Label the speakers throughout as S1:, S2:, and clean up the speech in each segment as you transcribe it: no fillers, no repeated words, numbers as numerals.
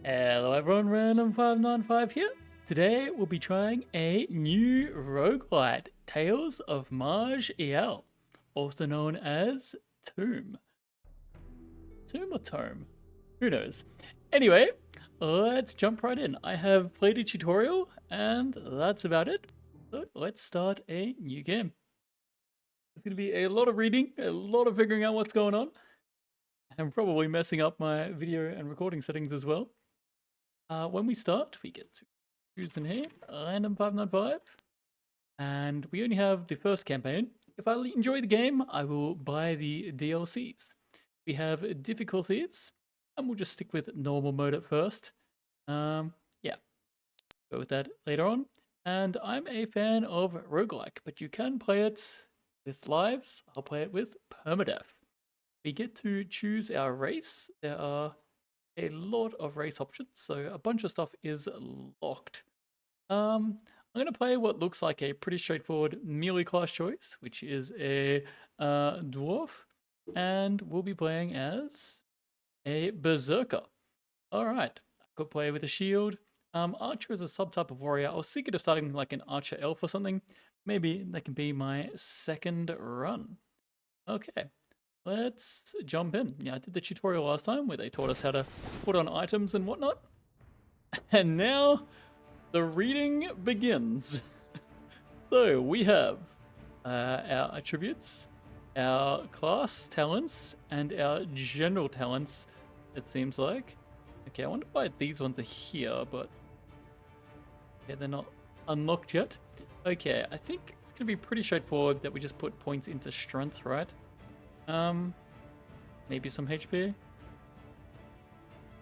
S1: Hello everyone, Random595 here. Today we'll be trying a new roguelite, Tales of Maj'Eyal, also known as TOME. TOME or Tome? Who knows? Anyway, let's jump right in. I have played a tutorial and that's about it. So let's start a new game. It's going to be a lot of reading, a lot of figuring out what's going on. I'm probably messing up my video and recording settings as well. When we start, we get to choose in here, Random595, and we only have the first campaign. If I enjoy the game, I will buy the DLCs. We have difficulties, and we'll just stick with normal mode at first. Yeah, go with that later on. And I'm a fan of roguelike, but you can play it with lives. I'll play it with permadeath. We get to choose our race. There are a lot of race options, so a bunch of stuff is locked. I'm going to play what looks like a pretty straightforward melee class choice, which is a dwarf, and we'll be playing as a berserker. Alright, I could play with a shield. Archer is a subtype of warrior. I was thinking of starting like an archer elf or something. Maybe that can be my second run. Okay. Let's jump in. Yeah, I did the tutorial last time where they taught us how to put on items and whatnot. And now the reading begins. So we have our attributes, our class talents, and our general talents, it seems like. Okay, I wonder why these ones are here, but yeah, they're not unlocked yet. Okay, I think it's going to be pretty straightforward that we just put points into strength, right? Maybe some HP.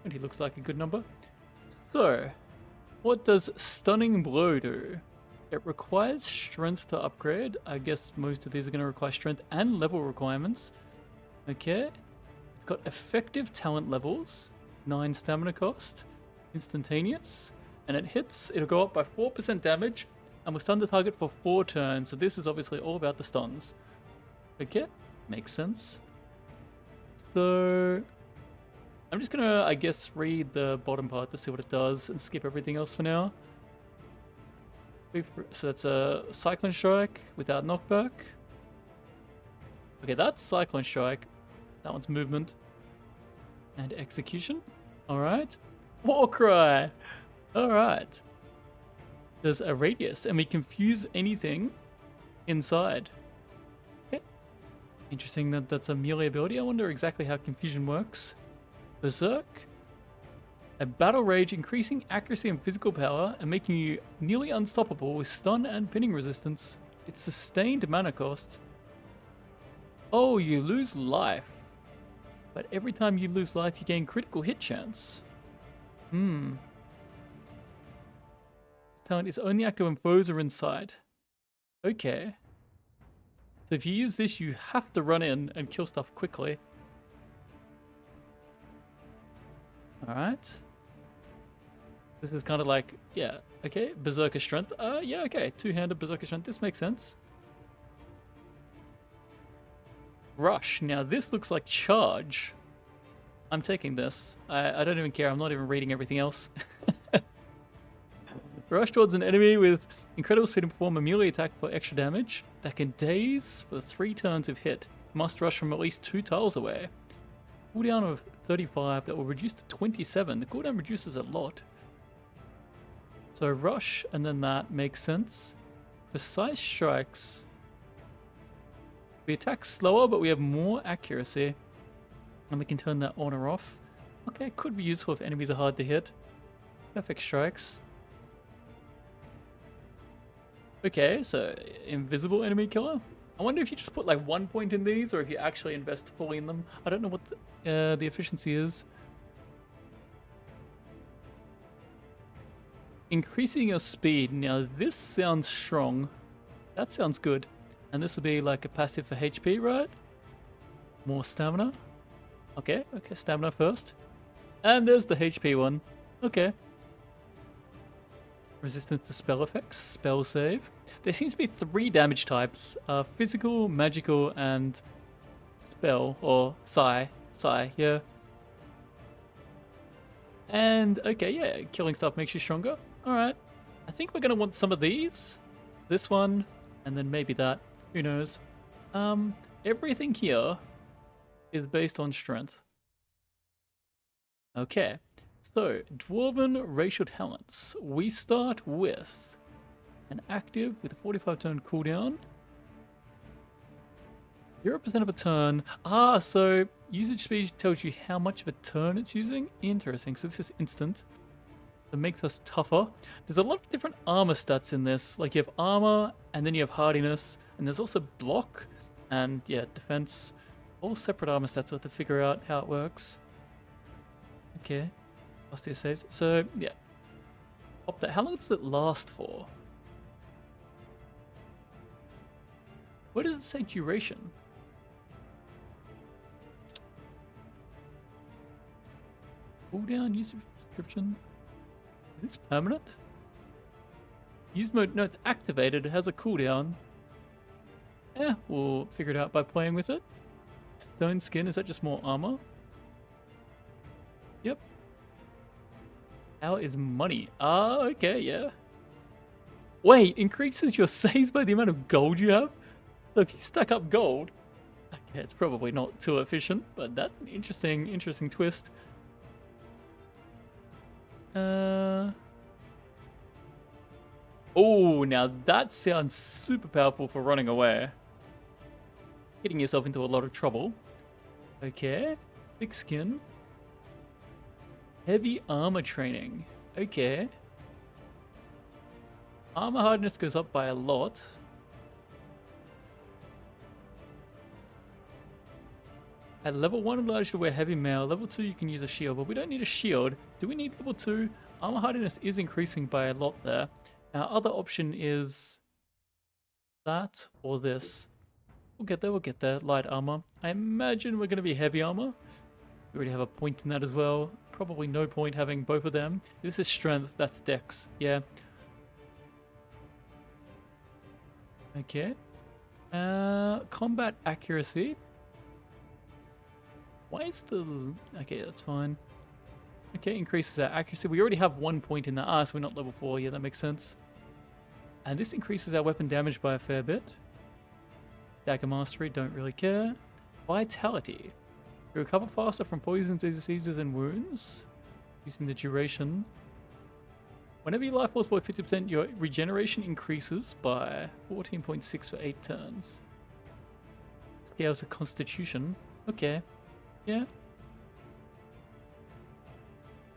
S1: 20 looks like a good number. So, what does Stunning Blow do? It requires strength to upgrade. I guess most of these are going to require strength and level requirements. Okay. It's got effective talent levels, 9 stamina cost, instantaneous, and it hits, it'll go up by 4% damage, and will stun the target for 4 turns. So this is obviously all about the stuns. Okay. Makes sense. So I'm just gonna, I guess, read the bottom part to see what it does and skip everything else for now. So that's a Cyclone Strike without knockback. Okay, that's Cyclone Strike. That one's movement. And execution. Alright. War Cry! Alright. There's a radius, and we confuse anything inside. Interesting that that's a melee ability. I wonder exactly how confusion works. Berserk. A battle rage increasing accuracy and physical power and making you nearly unstoppable with stun and pinning resistance. It's sustained mana cost. Oh, you lose life. But every time you lose life, you gain critical hit chance. This talent is only active when foes are inside. Okay. So if you use this, you have to run in and kill stuff quickly. Alright. This is kind of like, yeah, okay, Berserker Strength. Yeah, okay, two-handed Berserker Strength. This makes sense. Rush. Now this looks like Charge. I'm taking this. I don't even care. I'm not even reading everything else. Rush towards an enemy with incredible speed and perform a melee attack for extra damage that can daze for 3 turns of hit. Must rush from at least 2 tiles away. Cooldown of 35 that will reduce to 27. The cooldown reduces a lot. So rush and then that makes sense. Precise strikes. We attack slower but we have more accuracy. And we can turn that on or off. Okay, could be useful if enemies are hard to hit. Perfect strikes. Okay, so invisible enemy killer. I wonder if you just put like 1 point in these or if you actually invest fully in them. I don't know what the efficiency is. Increasing your speed. Now this sounds strong. That sounds good. And this will be like a passive for HP, right? More stamina. Okay, stamina first. And there's the HP one. Okay. Resistance to spell effects, spell save. There seems to be 3 damage types. Physical, magical, and spell, or psi, yeah. And, okay, yeah, killing stuff makes you stronger. Alright. I think we're going to want some of these. This one, and then maybe that. Who knows? Everything here is based on strength. Okay. So, Dwarven racial talents. We start with an active with a 45 turn cooldown. 0% of a turn. Ah, so usage speed tells you how much of a turn it's using. Interesting. So this is instant. It makes us tougher. There's a lot of different armor stats in this. Like you have armor, and then you have hardiness, and there's also block, and yeah, defense. All separate armor stats. So we have to figure out how it works. Okay. Austere saves. So yeah. Pop that. How long does it last for? Where does it say duration? Cooldown, use subscription. Is this permanent? Use mode, no, it's activated, it has a cooldown. Yeah, we'll figure it out by playing with it. Stone skin, is that just more armor? Yep. How is money? Ah, okay, yeah. Wait, increases your saves by the amount of gold you have? So if you stack up gold, okay, it's probably not too efficient, but that's an interesting twist. Oh, now that sounds super powerful for running away. Getting yourself into a lot of trouble. Okay. Thick skin. Heavy armor training. Okay. Armor hardness goes up by a lot. At level 1, allows you to wear heavy mail. Level 2, you can use a shield, but we don't need a shield. Do we need level 2? Armor hardiness is increasing by a lot there. Our other option is that or this. We'll get there. Light armor. I imagine we're going to be heavy armor. We already have a point in that as well. Probably no point having both of them. This is strength, that's dex. Yeah. Okay. Combat accuracy. Why is the... Okay, that's fine. Okay, increases our accuracy. We already have 1 point in that. Ah, so we're not level 4. Yeah, that makes sense. And this increases our weapon damage by a fair bit. Dagger mastery, don't really care. Vitality. You recover faster from poisons, diseases, and wounds. Using the duration. Whenever your life falls below 50%, your regeneration increases by 14.6 for 8 turns. Scales of Constitution. Okay. Yeah.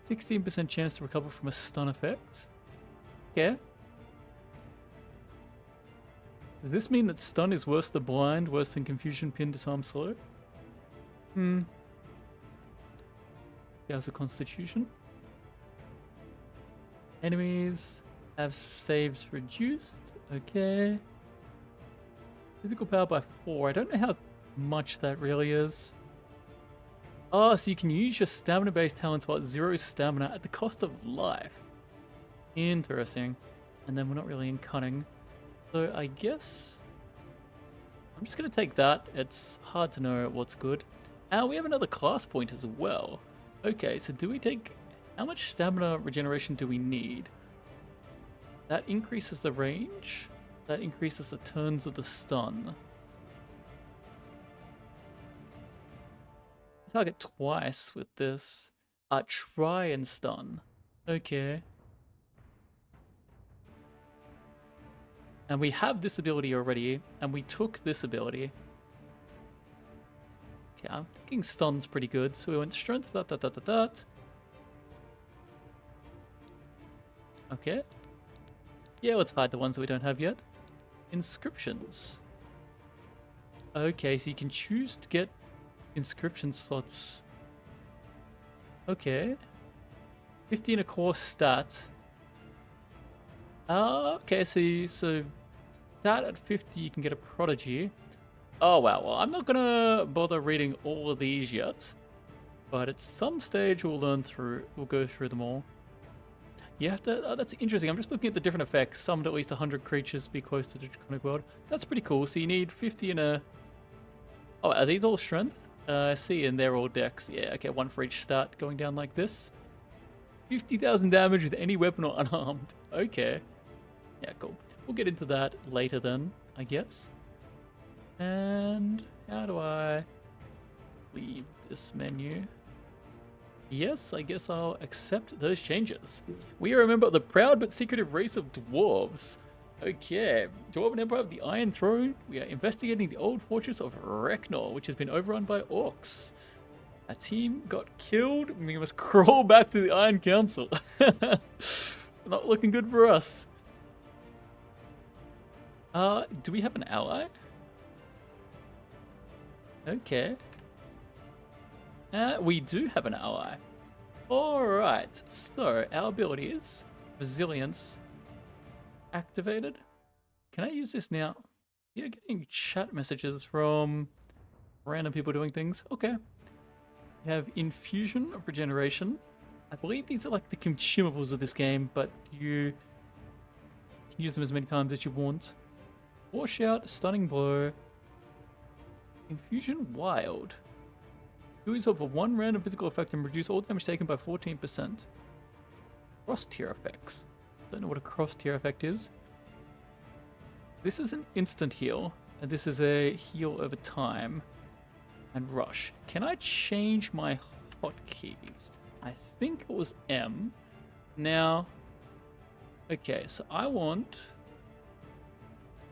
S1: 16% chance to recover from a stun effect. Okay. Does this mean that stun is worse than blind, worse than confusion, pin, disarm, slow? Scales of Constitution. Enemies have saves reduced. Okay. Physical power by 4. I don't know how much that really is. Oh, so you can use your stamina-based talents while at 0 stamina at the cost of life. Interesting. And then we're not really in cunning. So I guess I'm just going to take that. It's hard to know what's good. We have another class point as well. Okay, so do we take... How much stamina regeneration do we need? That increases the range. That increases the turns of the stun. Target twice with this. Try and stun. Okay. And we have this ability already, and we took this ability. Okay, I'm thinking stun's pretty good. So we went strength, that. Okay. Yeah, let's hide the ones that we don't have yet. Inscriptions. Okay, so you can choose to get inscription slots. Okay. 50 in a core stat. Okay, so stat at 50 you can get a prodigy. Oh wow, well I'm not gonna bother reading all of these yet. But at some stage we'll go through them all. You have to, that's interesting. I'm just looking at the different effects. Summoned at least 100 creatures to be close to the draconic world. That's pretty cool. So you need 50 in a... Oh, are these all strength? I see, and they're all dex. Yeah, okay, one for each stat going down like this. 50,000 damage with any weapon or unarmed. Okay. Yeah, cool. We'll get into that later then, I guess. And how do I leave this menu? Yes, I guess I'll accept those changes. We are a member of the proud but secretive race of dwarves. Okay, Dwarven Empire of the Iron Throne. We are investigating the old fortress of Reknor, which has been overrun by orcs. A team got killed, and we must crawl back to the Iron Council. Not looking good for us. Do we have an ally? Okay. We do have an ally. Alright, so our ability is resilience activated. Can I use this now? You're getting chat messages from random people doing things. Okay. You have infusion of regeneration. I believe these are like the consumables of this game, but you can use them as many times as you want. Washout, stunning blow, infusion wild. Do yourself a one random physical effect and reduce all damage taken by 14%. Cross tier effects. Don't know what a cross tier effect is. This is an instant heal, and this is a heal over time. And rush. Can I change my hotkeys? I think it was M. Now, okay, so I want to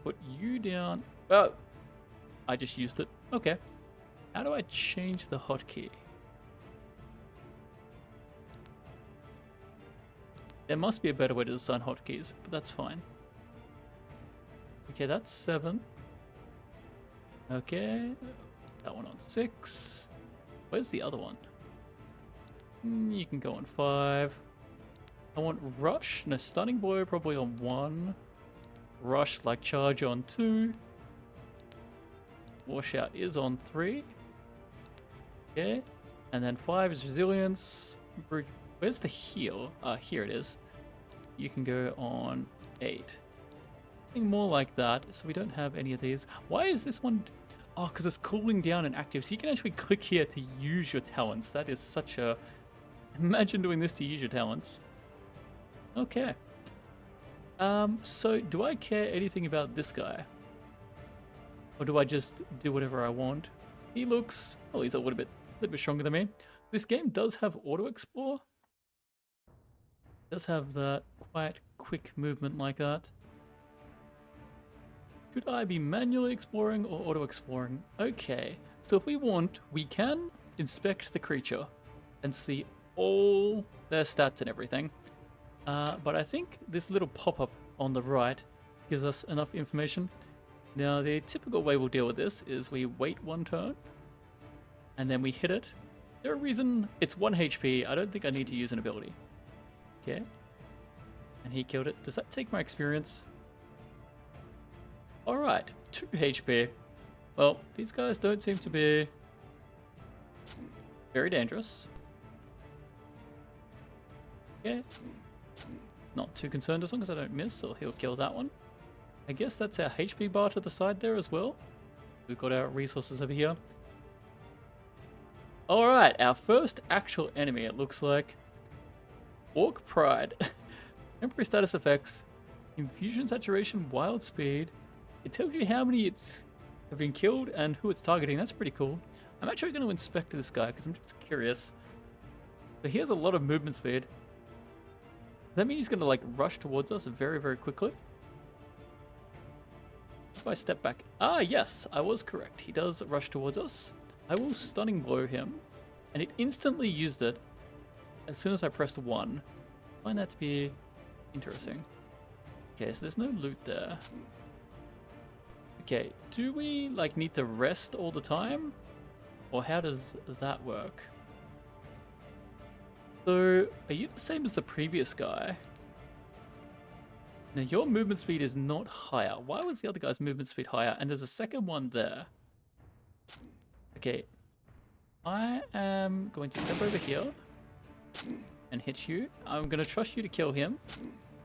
S1: put you down. Oh, I just used it. Okay. How do I change the hotkey? There must be a better way to assign hotkeys, but that's fine. Okay, that's 7. Okay. That one on 6. Where's the other one? You can go on 5. I want rush. No, stunning blow probably on 1. Rush like charge on 2. Washout is on 3. Okay. And then 5 is resilience. Where's the heal? Here it is. You can go on 8. Something more like that. So we don't have any of these. Why is this one... Oh, because it's cooling down and active. So you can actually click here to use your talents. That is such a... Imagine doing this to use your talents. Okay. So do I care anything about this guy? Or do I just do whatever I want? He looks... Oh, he's a little bit stronger than me. This game does have auto explore. It does have that quite quick movement like that. Should I be manually exploring or auto exploring? Okay, so if we want, we can inspect the creature and see all their stats and everything. But I think this little pop-up on the right gives us enough information. Now, the typical way we'll deal with this is we wait one turn and then we hit it. There's a reason it's 1 HP. I don't think I need to use an ability. Okay. And he killed it. Does that take my experience? Alright, 2 HP. Well, these guys don't seem to be very dangerous. Okay. Not too concerned as long as I don't miss, or he'll kill that one. I guess that's our HP bar to the side there as well. We've got our resources over here. Alright, our first actual enemy, it looks like. Orc Pride. Temporary status effects. Infusion saturation, wild speed. It tells you how many have been killed and who it's targeting. That's pretty cool. I'm actually going to inspect this guy because I'm just curious. So he has a lot of movement speed. Does that mean he's going to like rush towards us very, very quickly? If I step back. Ah, yes, I was correct. He does rush towards us. I will stunning blow him. And it instantly used it as soon as I pressed 1. I find that to be interesting. Okay, so there's no loot there. Okay, do we like need to rest all the time? Or how does that work? So, are you the same as the previous guy? Now your movement speed is not higher. Why was the other guy's movement speed higher? And there's a second one there. Okay, I am going to step over here and hit you. I'm going to trust you to kill him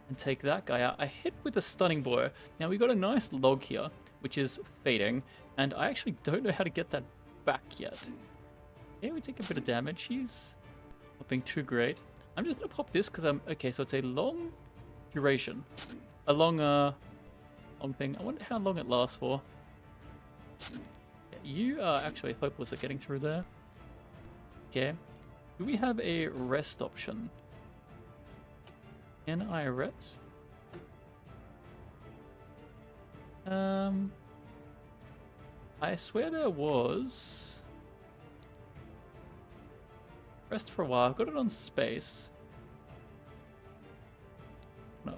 S1: and take that guy out. I hit with a stunning blow. Now we got a nice log here, which is fading, and I actually don't know how to get that back yet. Okay, we take a bit of damage. He's not being too great. I'm just gonna pop this because I'm okay. So it's a long duration, a long thing. I wonder how long it lasts for. Yeah, you are actually hopeless at getting through there. Okay. Do we have a rest option? Can I rest? I swear there was. Rest for a while. I've got it on space. No.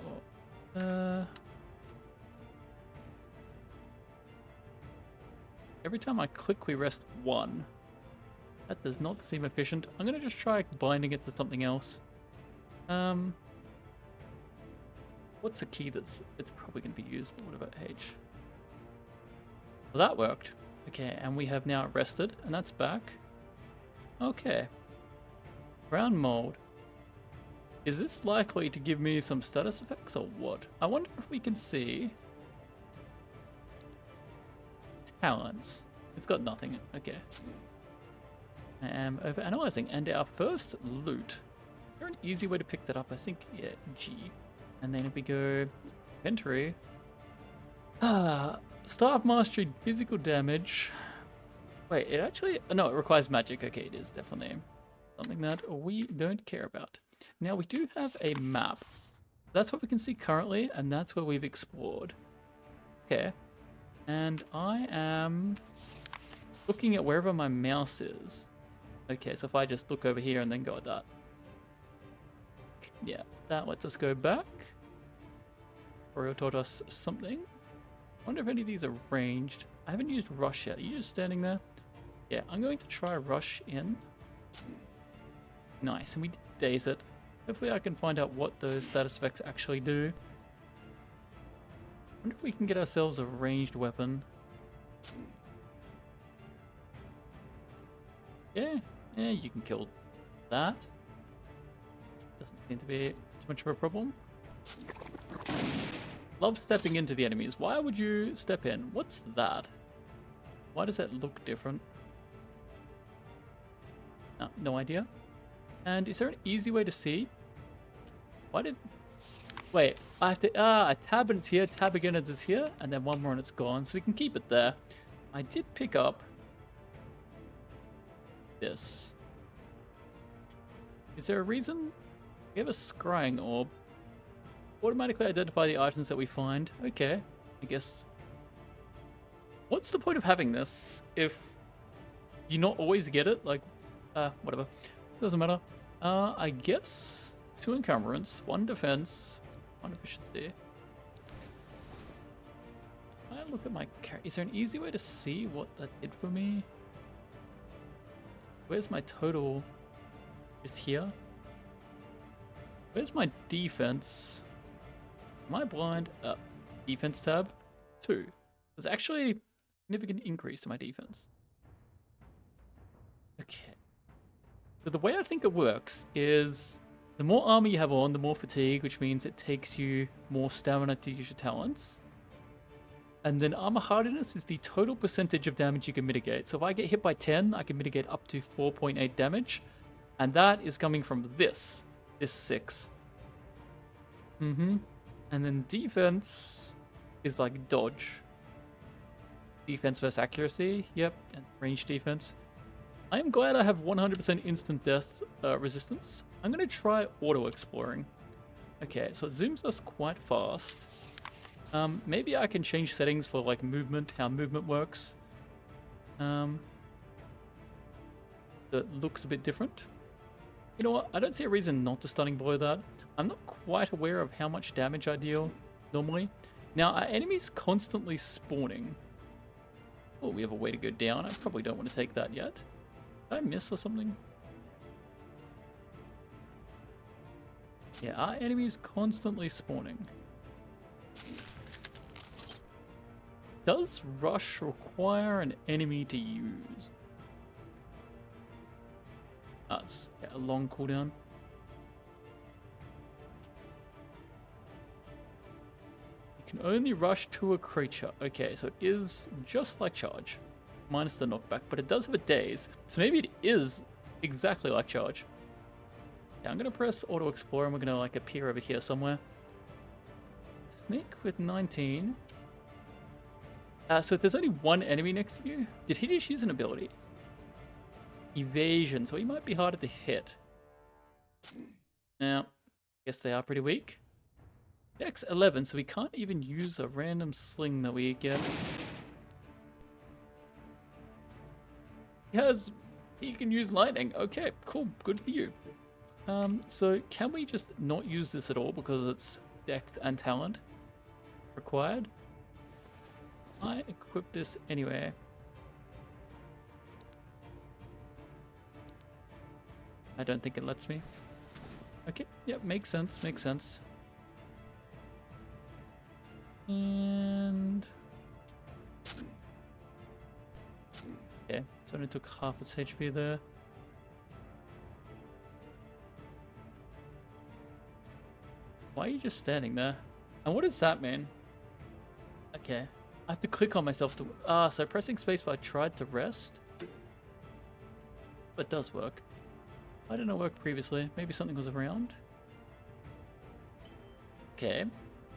S1: Every time I click, we rest 1. That does not seem efficient. I'm gonna just try binding it to something else. What's a key it's probably gonna be used? What about H? Well, that worked. Okay, and we have now rested, and that's back. Okay. Brown mold. Is this likely to give me some status effects or what? I wonder if we can see talents. It's got nothing. Okay. I am over analyzing, and our first loot. Is there an easy way to pick that up? I think, yeah, G. And then if we go inventory, staff mastery, physical damage. Wait, it actually, no, it requires magic. Okay, it is definitely something that we don't care about. Now we do have a map. That's what we can see currently, and that's where we've explored. Okay, and I am looking at wherever my mouse is. Okay, so if I just look over here and then go at that. Yeah, that lets us go back. Oriel taught us something. I wonder if any of these are ranged. I haven't used rush yet. Are you just standing there? Yeah, I'm going to try rush in. Nice, and we did daze it. Hopefully I can find out what those status effects actually do. I wonder if we can get ourselves a ranged weapon. Yeah, you can kill that. Doesn't seem to be too much of a problem. Love stepping into the enemies. Why would you step in? What's that? Why does that look different? No idea. And is there an easy way to see? Why did... Wait, I have to... a tab and it's here, tab again and it's here, and then one more and it's gone, so we can keep it there. I did pick up this. Is there a reason? We have a scrying orb. Automatically identify the items that we find. Okay, I guess. What's the point of having this if you not always get it? Like, whatever. Doesn't matter. I guess 2 encumbrance, 1 defense, 1 efficiency. I look at my character. Is there an easy way to see what that did for me? Where's my total? Just here? Where's my defense? Am I blind? Defense tab? 2. There's actually a significant increase to my defense. Okay. So the way I think it works is the more armor you have on, the more fatigue, which means it takes you more stamina to use your talents. And then armor hardiness is the total percentage of damage you can mitigate. So if I get hit by 10, I can mitigate up to 4.8 damage. And that is coming from this 6. And then defense is like dodge. Defense versus accuracy, yep, and range defense. I am glad I have 100% instant death resistance. I'm going to try auto-exploring. Okay, so it zooms us quite fast. Maybe I can change settings for like movement, how movement works. That looks a bit different. You know what? I don't see a reason not to stunning blow that. I'm not quite aware of how much damage I deal normally. Now, are enemies constantly spawning? Oh, we have a way to go down. I probably don't want to take that yet. Did I miss or something? Yeah, are enemies constantly spawning? Does rush require an enemy to use? That's a long cooldown. You can only rush to a creature. Okay, so it is just like charge, minus the knockback, but it does have a daze, so maybe it is exactly like charge. Yeah, I'm gonna press auto explore and we're gonna like appear over here somewhere. Sneak with 19. So if there's only one enemy next to you, did he just use an ability? Evasion, so he might be harder to hit. Now, guess they are pretty weak. Dex 11, so we can't even use a random sling that we get. He can use lightning. Okay, cool, good for you. So can we just not use this at all because it's Dex and talent required? I equip this anyway. I don't think it lets me. Okay, yep, makes sense, makes sense. And... okay, so it only took half its HP there. Why are you just standing there? And what does that mean? Okay, I have to click on myself to... so pressing spacebar tried to rest. But it does work. Why didn't it work previously? Maybe something was around? Okay,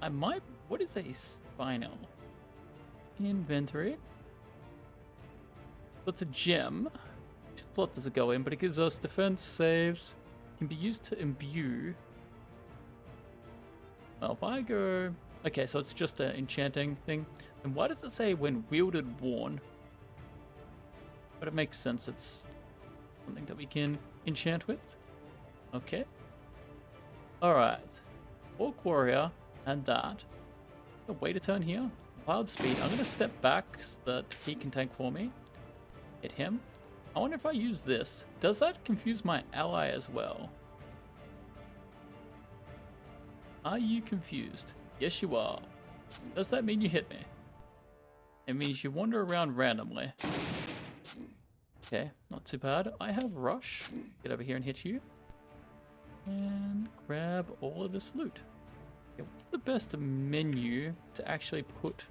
S1: I might... what is a spinel? Inventory. So it's a gem. Which slot does it go in? But it gives us defense, saves. Can be used to imbue. Well, if I go... okay, so it's just an enchanting thing. And why does it say when wielded worn? But it makes sense, it's something that we can enchant with. Okay. Alright. Orc warrior and that. Wait a turn here. Wild speed. I'm going to step back so that he can tank for me. Hit him. I wonder if I use this. Does that confuse my ally as well? Are you confused? Yes, you are. Does that mean you hit me? It means you wander around randomly. Okay, not too bad. I have rush. Get over here and hit you. And grab all of this loot. Okay, what's the best menu to actually put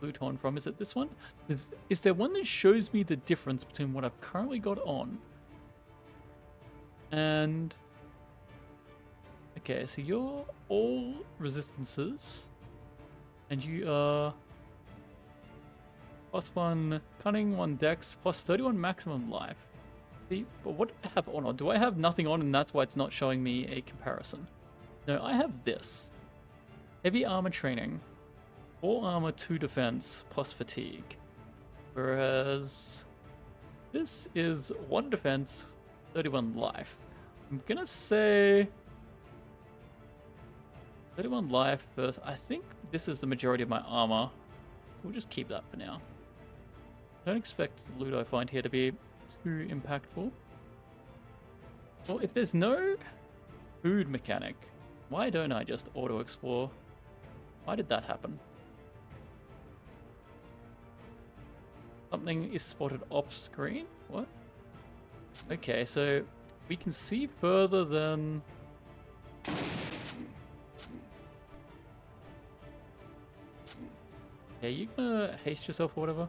S1: loot on from? Is it this one? Is there one that shows me the difference between what I've currently got on and... okay, so you're all resistances, and you are +1 cunning, 1 dex, plus 31 maximum life. See, but what do I have on? Or do I have nothing on and that's why it's not showing me a comparison? No, I have this. Heavy armor training, 4 armor, 2 defense, plus fatigue. Whereas this is 1 defense, 31 life. I'm gonna say 31 life first. I think this is the majority of my armor, so we'll just keep that for now. I don't expect the loot I find here to be too impactful. Well, if there's no food mechanic, why don't I just auto-explore? Why did that happen? Something is spotted off screen? What? Okay, so we can see further than... yeah, you gonna haste yourself or whatever?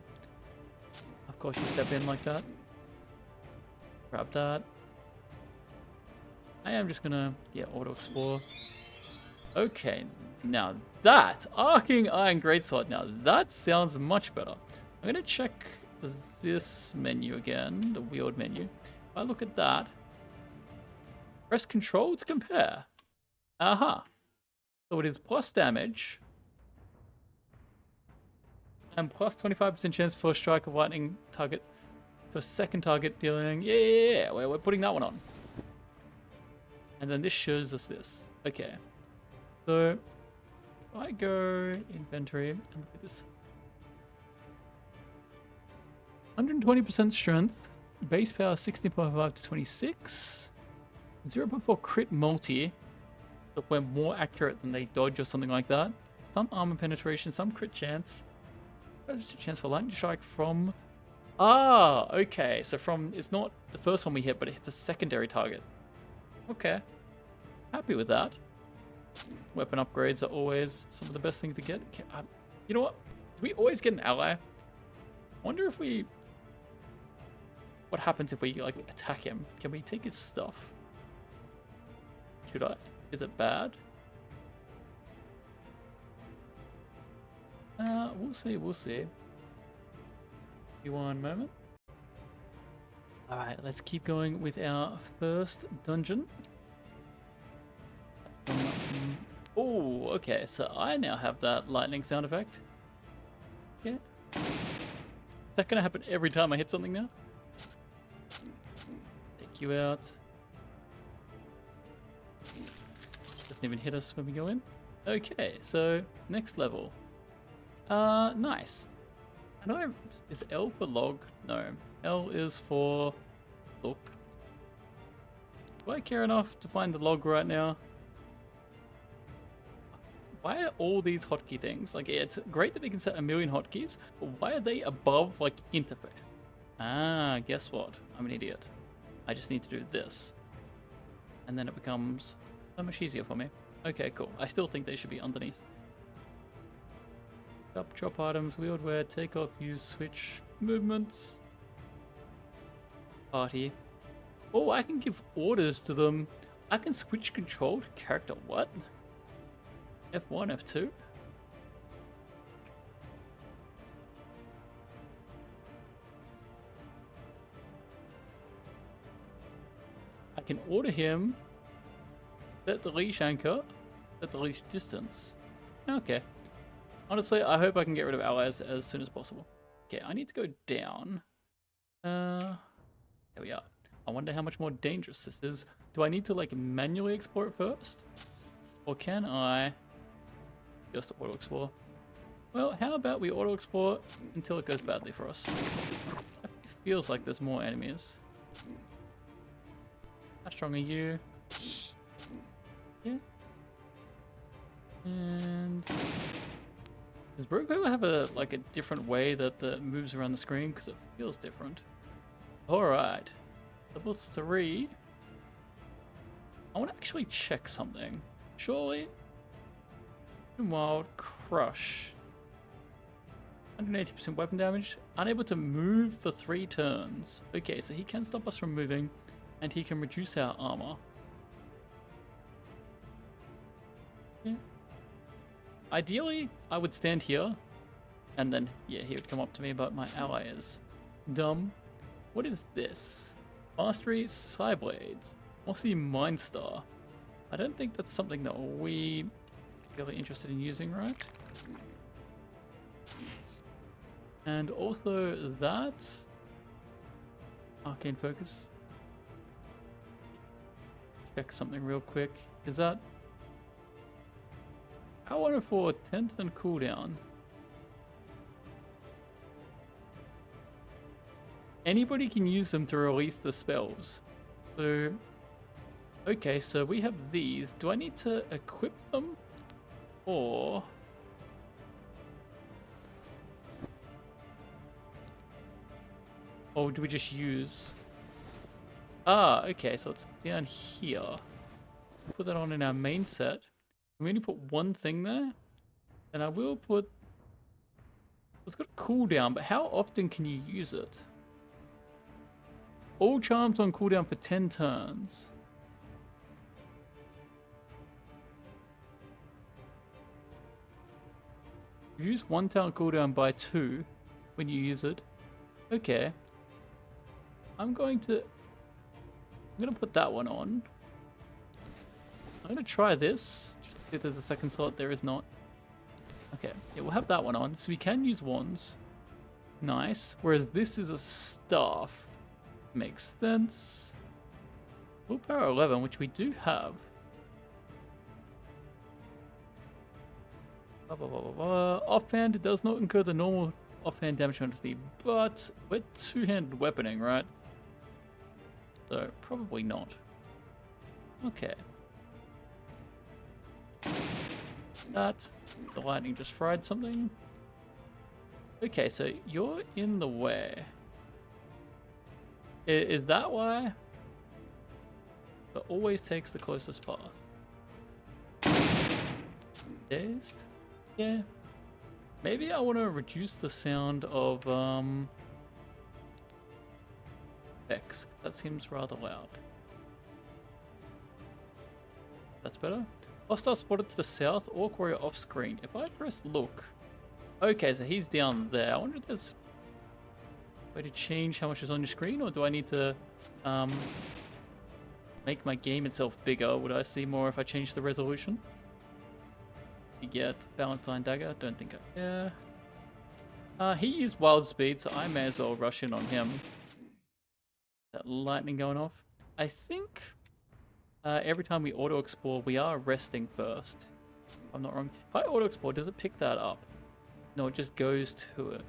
S1: Of course you step in like that. Grab that. I am just gonna, yeah, auto-explore. Okay, now that, Arcing Iron Greatsword, now that sounds much better. I'm gonna check this menu again, the wield menu. If I look at that, press control to compare. Aha. So it is plus damage. And plus 25% chance for a strike of lightning target to a second target dealing. Yeah. We're putting that one on. And then this shows us this. Okay. So if I go inventory and look at this. 120% strength, base power 16.5 to 26, 0.4 crit multi, so we're more accurate than they dodge or something like that. Some armor penetration, some crit chance. There's a chance for lightning strike from... ah, okay. So from... it's not the first one we hit, but it hits a secondary target. Okay. Happy with that. Weapon upgrades are always some of the best things to get. Okay, you know what? Do we always get an ally? I wonder if we... what happens if we, like, attack him? Can we take his stuff? Should I? Is it bad? We'll see, we'll see. Give me one moment. Alright, let's keep going with our first dungeon. Oh, okay, so I now have that lightning sound effect. Okay. Is that gonna happen every time I hit something now? Take you out. Doesn't even hit us when we go in. Okay, so next level. Nice. I know. Is L for log? No. L is for look. Do I care enough to find the log right now? Why are all these hotkey things? Like, it's great that we can set a million hotkeys, but why are they above, like, interface? Ah, guess what? I'm an idiot. I just need to do this. And then it becomes so much easier for me. Okay, cool. I still think they should be underneath. Up, drop items, wield wear, take off, use, switch, movements. Party. Oh, I can give orders to them. I can switch control to character. What? F1, F2? I can order him. Set the leash anchor. Set the leash distance. Okay. Honestly, I hope I can get rid of allies as soon as possible. Okay, I need to go down. There we are. I wonder how much more dangerous this is. Do I need to, like, manually explore it first? Or can I just auto-explore? Well, how about we auto-explore until it goes badly for us? It feels like there's more enemies. How strong are you? Yeah. And does Roku have a different way that moves around the screen? Because it feels different. Alright. Level 3. I want to actually check something. Surely. Wild Crush. 180% weapon damage. Unable to move for 3 turns. Okay, so he can stop us from moving. And he can reduce our armor. Yeah. Ideally, I would stand here, and then, yeah, he would come up to me, but my ally is dumb. What is this? Mastery Psyblades. Mostly Mind Star. I don't think that's something that we are really interested in using, right? And also that Arcane Focus. Check something real quick. Is that... I wonder for 10 turn cooldown. Anybody can use them to release the spells. So, okay, so we have these. Do I need to equip them? Or... or do we just use... Ah, okay, so it's down here. Put that on in our main set. We only put one thing there. And I will put... it's got a cooldown, but how often can you use it? All charms on cooldown for 10 turns. Use 1 turn cooldown by 2 when you use it. Okay. I'm gonna put that one on. I'm gonna try this, just to see if there's a second slot. There is not. Okay, yeah, we'll have that one on. So we can use wands. Nice. Whereas this is a staff. Makes sense. Willpower 11, which we do have. Blah, blah, blah, blah, blah. Offhand, it does not incur the normal offhand damage penalty, but we're two-handed weaponing, right? So, probably not. Okay. That. The lightning just fried something. Okay, so you're in the way. Is that why? It always takes the closest path. Dazed? Yeah. Maybe I want to reduce the sound of X. That seems rather loud. That's better. Hostile spotted to the south. Orc warrior off screen. If I press look. Okay, so he's down there. I wonder if there's a way to change how much is on your screen, or do I need to make my game itself bigger? Would I see more if I change the resolution? You get balanced line dagger. Don't think I care. He used wild speed, so I may as well rush in on him. That lightning going off. I think every time we auto-explore, we are resting first. If I'm not wrong. If I auto-explore, does it pick that up? No, it just goes to it.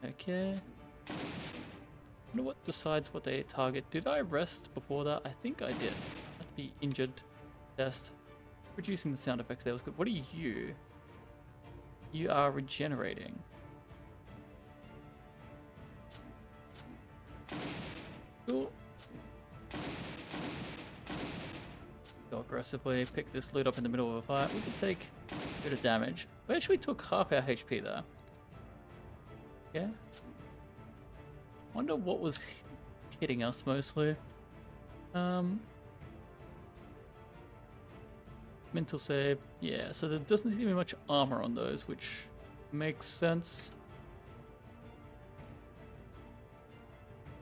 S1: Okay. I wonder what decides what they target. Did I rest before that? I think I did. I had to be injured. Test. Reducing the sound effects there was good. What are you? You are regenerating. Cool. Go aggressively, pick this loot up in the middle of a fight. We could take a bit of damage. We actually took half our HP there. Yeah. Wonder what was hitting us mostly. Mental save. Yeah, so there doesn't seem to be much armor on those, which makes sense.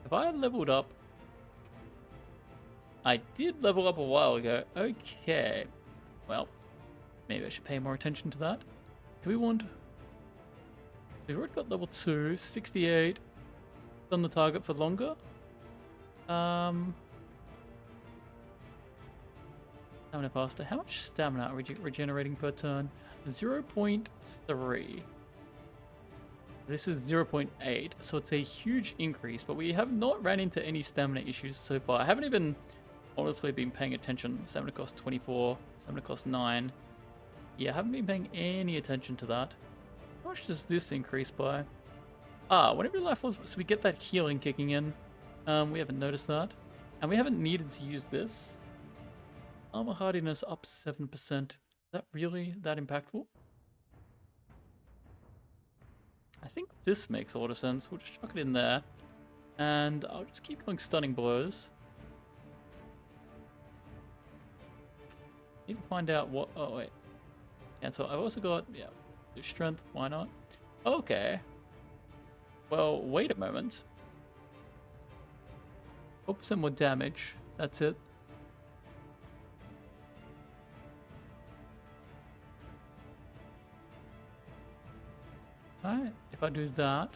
S1: If I had leveled up... I did level up a while ago. Okay. Well, maybe I should pay more attention to that. Do we want... We've already got level 2, 68. On the target for longer. Stamina faster. How much stamina are we regenerating per turn? 0.3. This is 0.8, so it's a huge increase, but we have not ran into any stamina issues so far. I haven't even honestly been paying attention. Stamina cost 24, stamina cost 9. Yeah, I haven't been paying any attention to that. How much does this increase by? Whenever life falls, so we get that healing kicking in. We haven't noticed that. And we haven't needed to use this. Armor hardiness up 7%. Is that really that impactful? I think this makes a lot of sense. We'll just chuck it in there. And I'll just keep going stunning blows. Need to find out what... Oh, wait. And so I've also got... Yeah, strength. Why not? Okay. Well, wait a moment. 4% more damage. That's it. Alright, if I do that.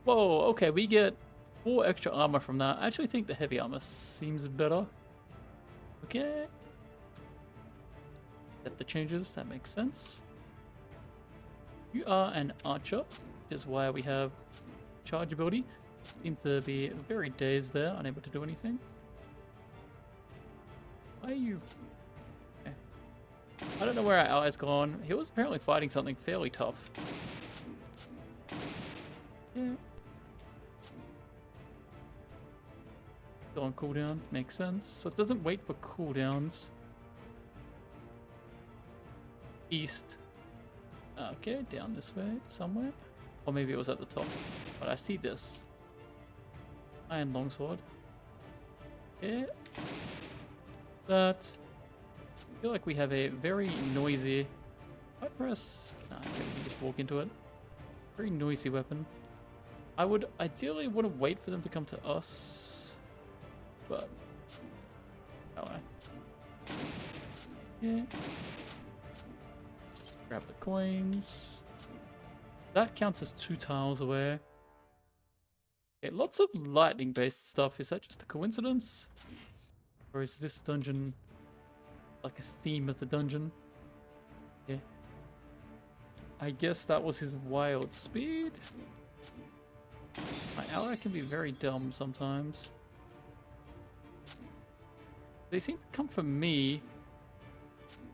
S1: Whoa, okay, we get 4 extra armor from that. I actually think the heavy armor seems better. Okay. Set the changes, that makes sense. You are an archer, which is why we have charge ability. Seem to be very dazed there, unable to do anything. Why are you... Okay. I don't know where our ally's gone. He was apparently fighting something fairly tough. Yeah. Still on cooldown, makes sense. So it doesn't wait for cooldowns. East. Okay, down this way somewhere. Or maybe it was at the top. But I see this. Iron longsword. Yeah. That. I feel like we have a very noisy... I press... Nah, okay, we can just walk into it. Very noisy weapon. I would ideally want to wait for them to come to us. But... Oh, yeah. Grab the coins. That counts as 2 tiles away. Okay, lots of lightning based stuff. Is that just a coincidence? Or is this dungeon like a theme of the dungeon? Yeah. I guess that was his wild speed. My ally can be very dumb sometimes. They seem to come for me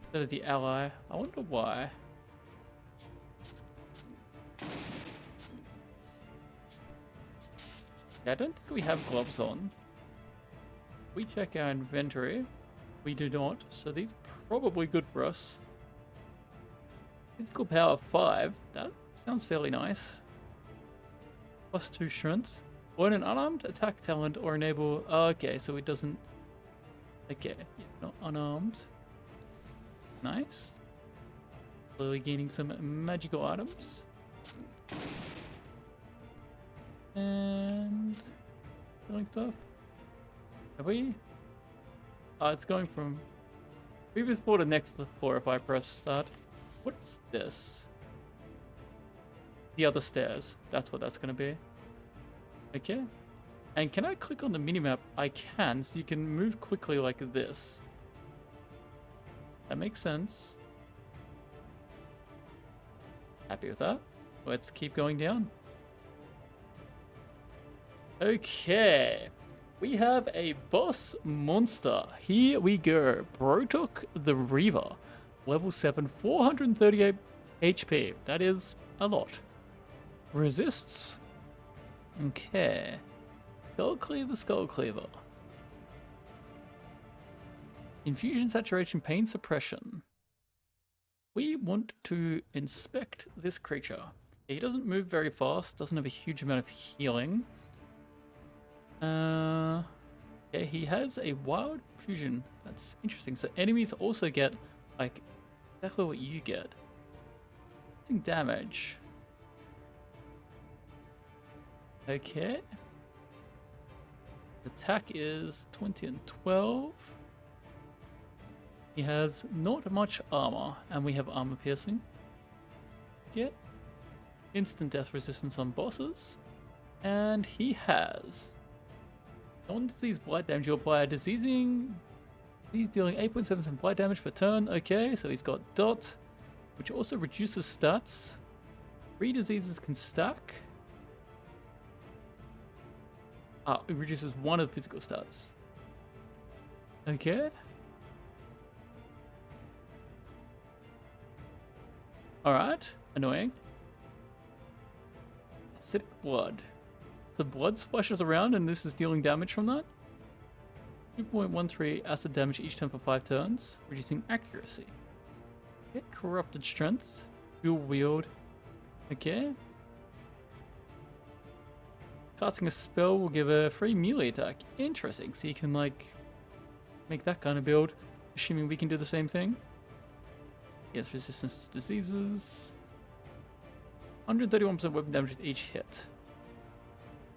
S1: instead of the ally. I wonder why. Yeah, I don't think we have gloves on. We check our inventory. We do not, so these are probably good for us. Physical power 5. That sounds fairly nice. +2 strength. Learn an unarmed attack talent or enable... Oh, okay, so it doesn't... Okay, yeah, not unarmed. Nice. Slowly gaining some magical items. And selling stuff. Have we? Oh, it's going from. We just bought a next floor if I press start. What's this? The other stairs. That's what that's gonna be. Okay. And can I click on the minimap? I can, so you can move quickly like this. That makes sense. Happy with that. Let's keep going down. Okay. We have a boss monster. Here we go. Brotok the Reaver. Level 7, 438 HP. That is a lot. Resists. Okay. Skull Cleaver, Skull Cleaver. Infusion, Saturation, Pain Suppression. We want to inspect this creature. He doesn't move very fast, doesn't have a huge amount of healing. Yeah, he has a wild fusion. That's interesting. So enemies also get like exactly what you get. Damage. Okay. Attack is 20 and 12. He has not much armor, and we have armor piercing. Yeah. Instant death resistance on bosses. And he has non-disease blight damage. You apply a disease dealing 8.7% blight damage per turn. Okay, so he's got dot, which also reduces stats. 3 diseases can stack. It reduces 1 of the physical stats. Okay. Alright, annoying. Acidic blood. The blood splashes around and this is dealing damage from that. 2.13 acid damage each turn for 5 turns, reducing accuracy. Okay, corrupted strength. Dual wield. Okay. Casting a spell will give a free melee attack. Interesting, so you can like make that kind of build, assuming we can do the same thing. Yes, resistance to diseases. 131% weapon damage with each hit.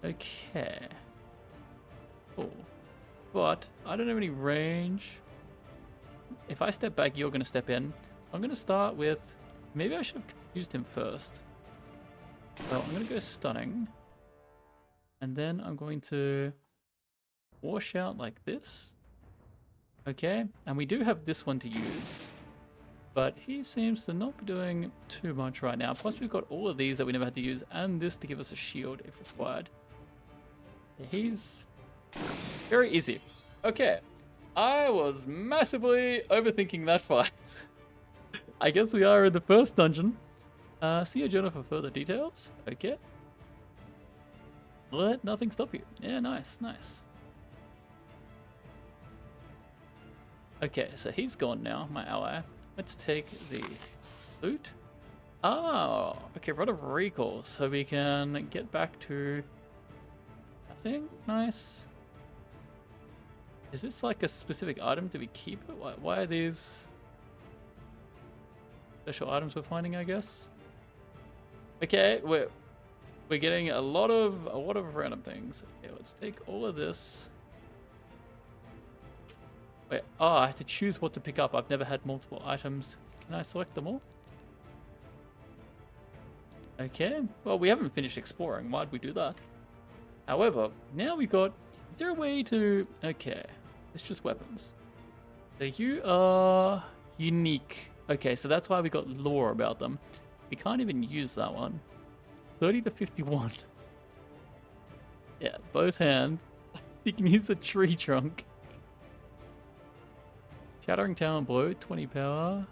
S1: Okay. Cool. But I don't have any range. If I step back, you're going to step in. I'm going to start with... Maybe I should have confused him first. So I'm going to go stunning. And then I'm going to wash out like this. Okay. And we do have this one to use. But he seems to not be doing too much right now. Plus we've got all of these that we never had to use. And this to give us a shield if required. He's very easy. Okay. I was massively overthinking that fight. I guess we are in the first dungeon. See your journal for further details. Okay. Let nothing stop you. Yeah, nice, nice. Okay, so he's gone now, my ally. Let's take the loot. Oh, okay, rod of recall, so we can get back to nothing. Nice. Is this like a specific item? Do we keep it? Why are these special items we're finding, I guess? Okay, we're getting a lot of random things. Okay, let's take all of this. Wait, I have to choose what to pick up. I've never had multiple items. Can I select them all? Okay, well, we haven't finished exploring. Why'd we do that? However, now we've got... Is there a way to... Okay, it's just weapons. So you are unique. Okay, so that's why we got lore about them. We can't even use that one. 30 to 51. Yeah, both hands. You can use a tree trunk. Shattering Talent Blow, 20 power.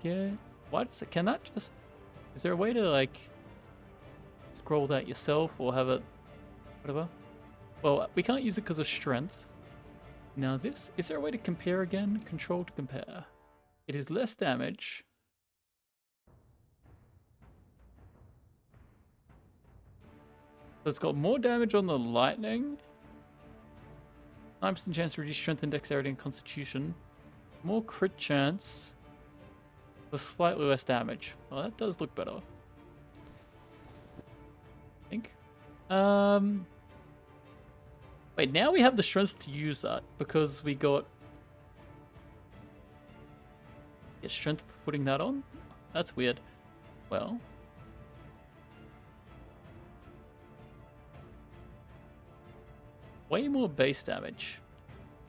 S1: Yeah. Why does it... Can that just... Is there a way to, like... scroll that yourself or have it... Whatever? Well, we can't use it because of strength. Now this... Is there a way to compare again? Control to compare. It is less damage. So it's got more damage on the lightning. 9% chance to reduce strength and dexterity and constitution. More crit chance for slightly less damage. Well, that does look better. I think. Wait, now we have the strength to use that because we got strength for putting that on? That's weird. Well. Way more base damage.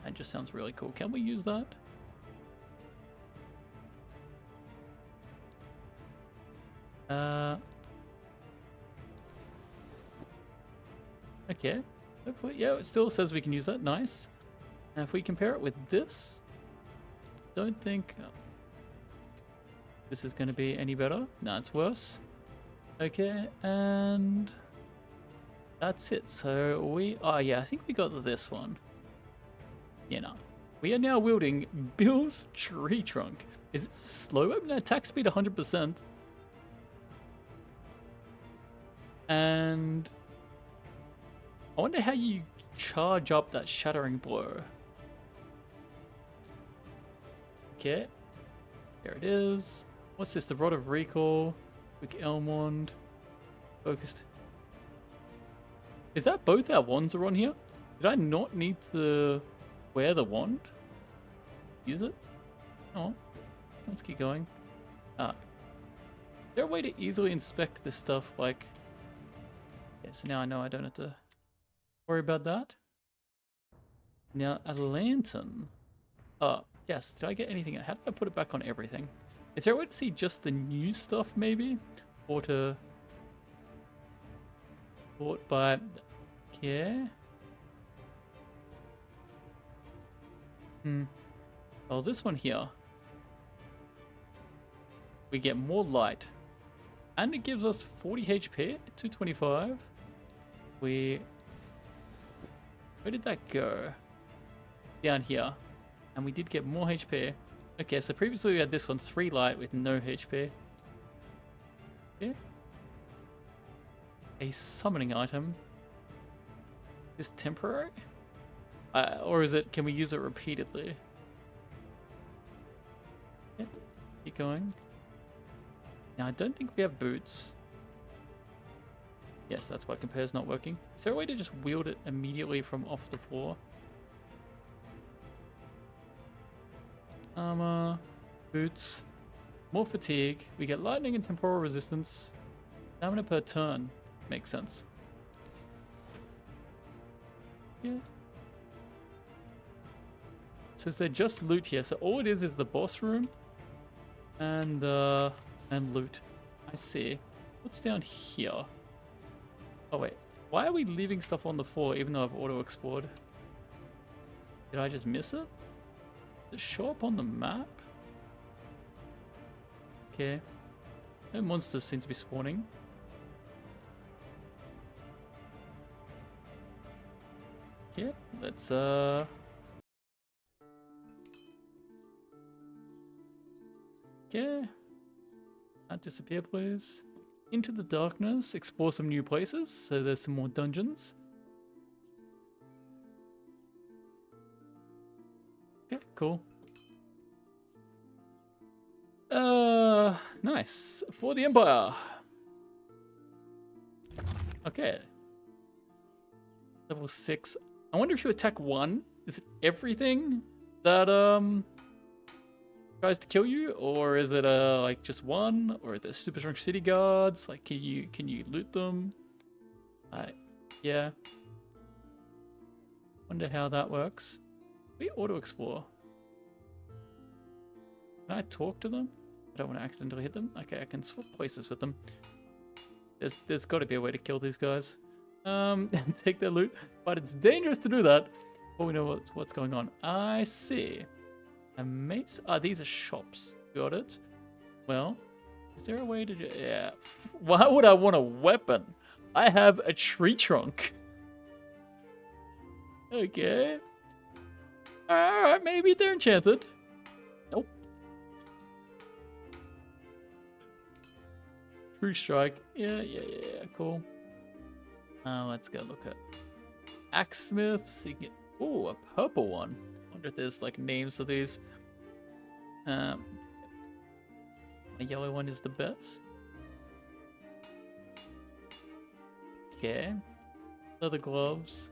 S1: That just sounds really cool. Can we use that? Okay. Yeah, it still says we can use that. Nice. Now if we compare it with this, don't think this is going to be any better. No, it's worse. Okay, and that's it. So we... Oh, yeah, I think we got this one. Yeah, no. We are now wielding Bill's Tree Trunk. Is it slow? No, attack speed 100%. And... I wonder how you charge up that Shattering Blow. Okay. There it is. What's this? The Rod of Recall. Quick Elm Wand. Focused. Is that both our wands are on here? Did I not need to wear the wand? Use it? Oh. Let's keep going. Is there a way to easily inspect this stuff? Like... Yeah, so now I know I don't have to worry about that. Now, a lantern. Yes. Did I get anything? How did I put it back on everything? Is there a way to see just the new stuff, maybe? Or to... Bought by... Okay. Well, this one here. We get more light. And it gives us 40 HP, 225. Where did that go? Down here. And we did get more HP. Okay, so previously we had this one, 3 light with no HP. Yeah. A summoning item. Is this temporary? Or is it, can we use it repeatedly? Yeah, keep going. Now, I don't think we have boots. Yes, that's why compare's not working. Is there a way to just wield it immediately from off the floor? Armor, boots, more fatigue. We get lightning and temporal resistance. Stamina per turn. Makes sense. Yeah. So is there just loot here? So all it is the boss room and loot. I see. What's down here? Oh wait, why are we leaving stuff on the floor even though I've auto-explored? Did I just miss it? Does it show up on the map? Okay. No monsters seem to be spawning. Okay, let's okay. Not disappear, please. Into the darkness, explore some new places. So there's some more dungeons. Okay, cool. Nice. For the Empire. Okay. Level 6. I wonder if you attack one, is it everything that tries to kill you, or is it like just one, or the super strong city guards? Like, can you loot them? Yeah. Wonder how that works. We auto explore. Can I talk to them? I don't want to accidentally hit them. Okay, I can swap places with them. There's got to be a way to kill these guys. And take their loot, but it's dangerous to do that. But we know what's going on. I see. A mace. These are shops. Got it. Well, is there a way to do? Yeah. Why would I want a weapon? I have a tree trunk. Okay. All right. Maybe they're enchanted. Nope. True strike. Yeah. Cool. Let's go look at Axesmith. So you can get Oh, a purple one. Wonder if there's like names for these. A yellow one is the best. Okay. Leather gloves.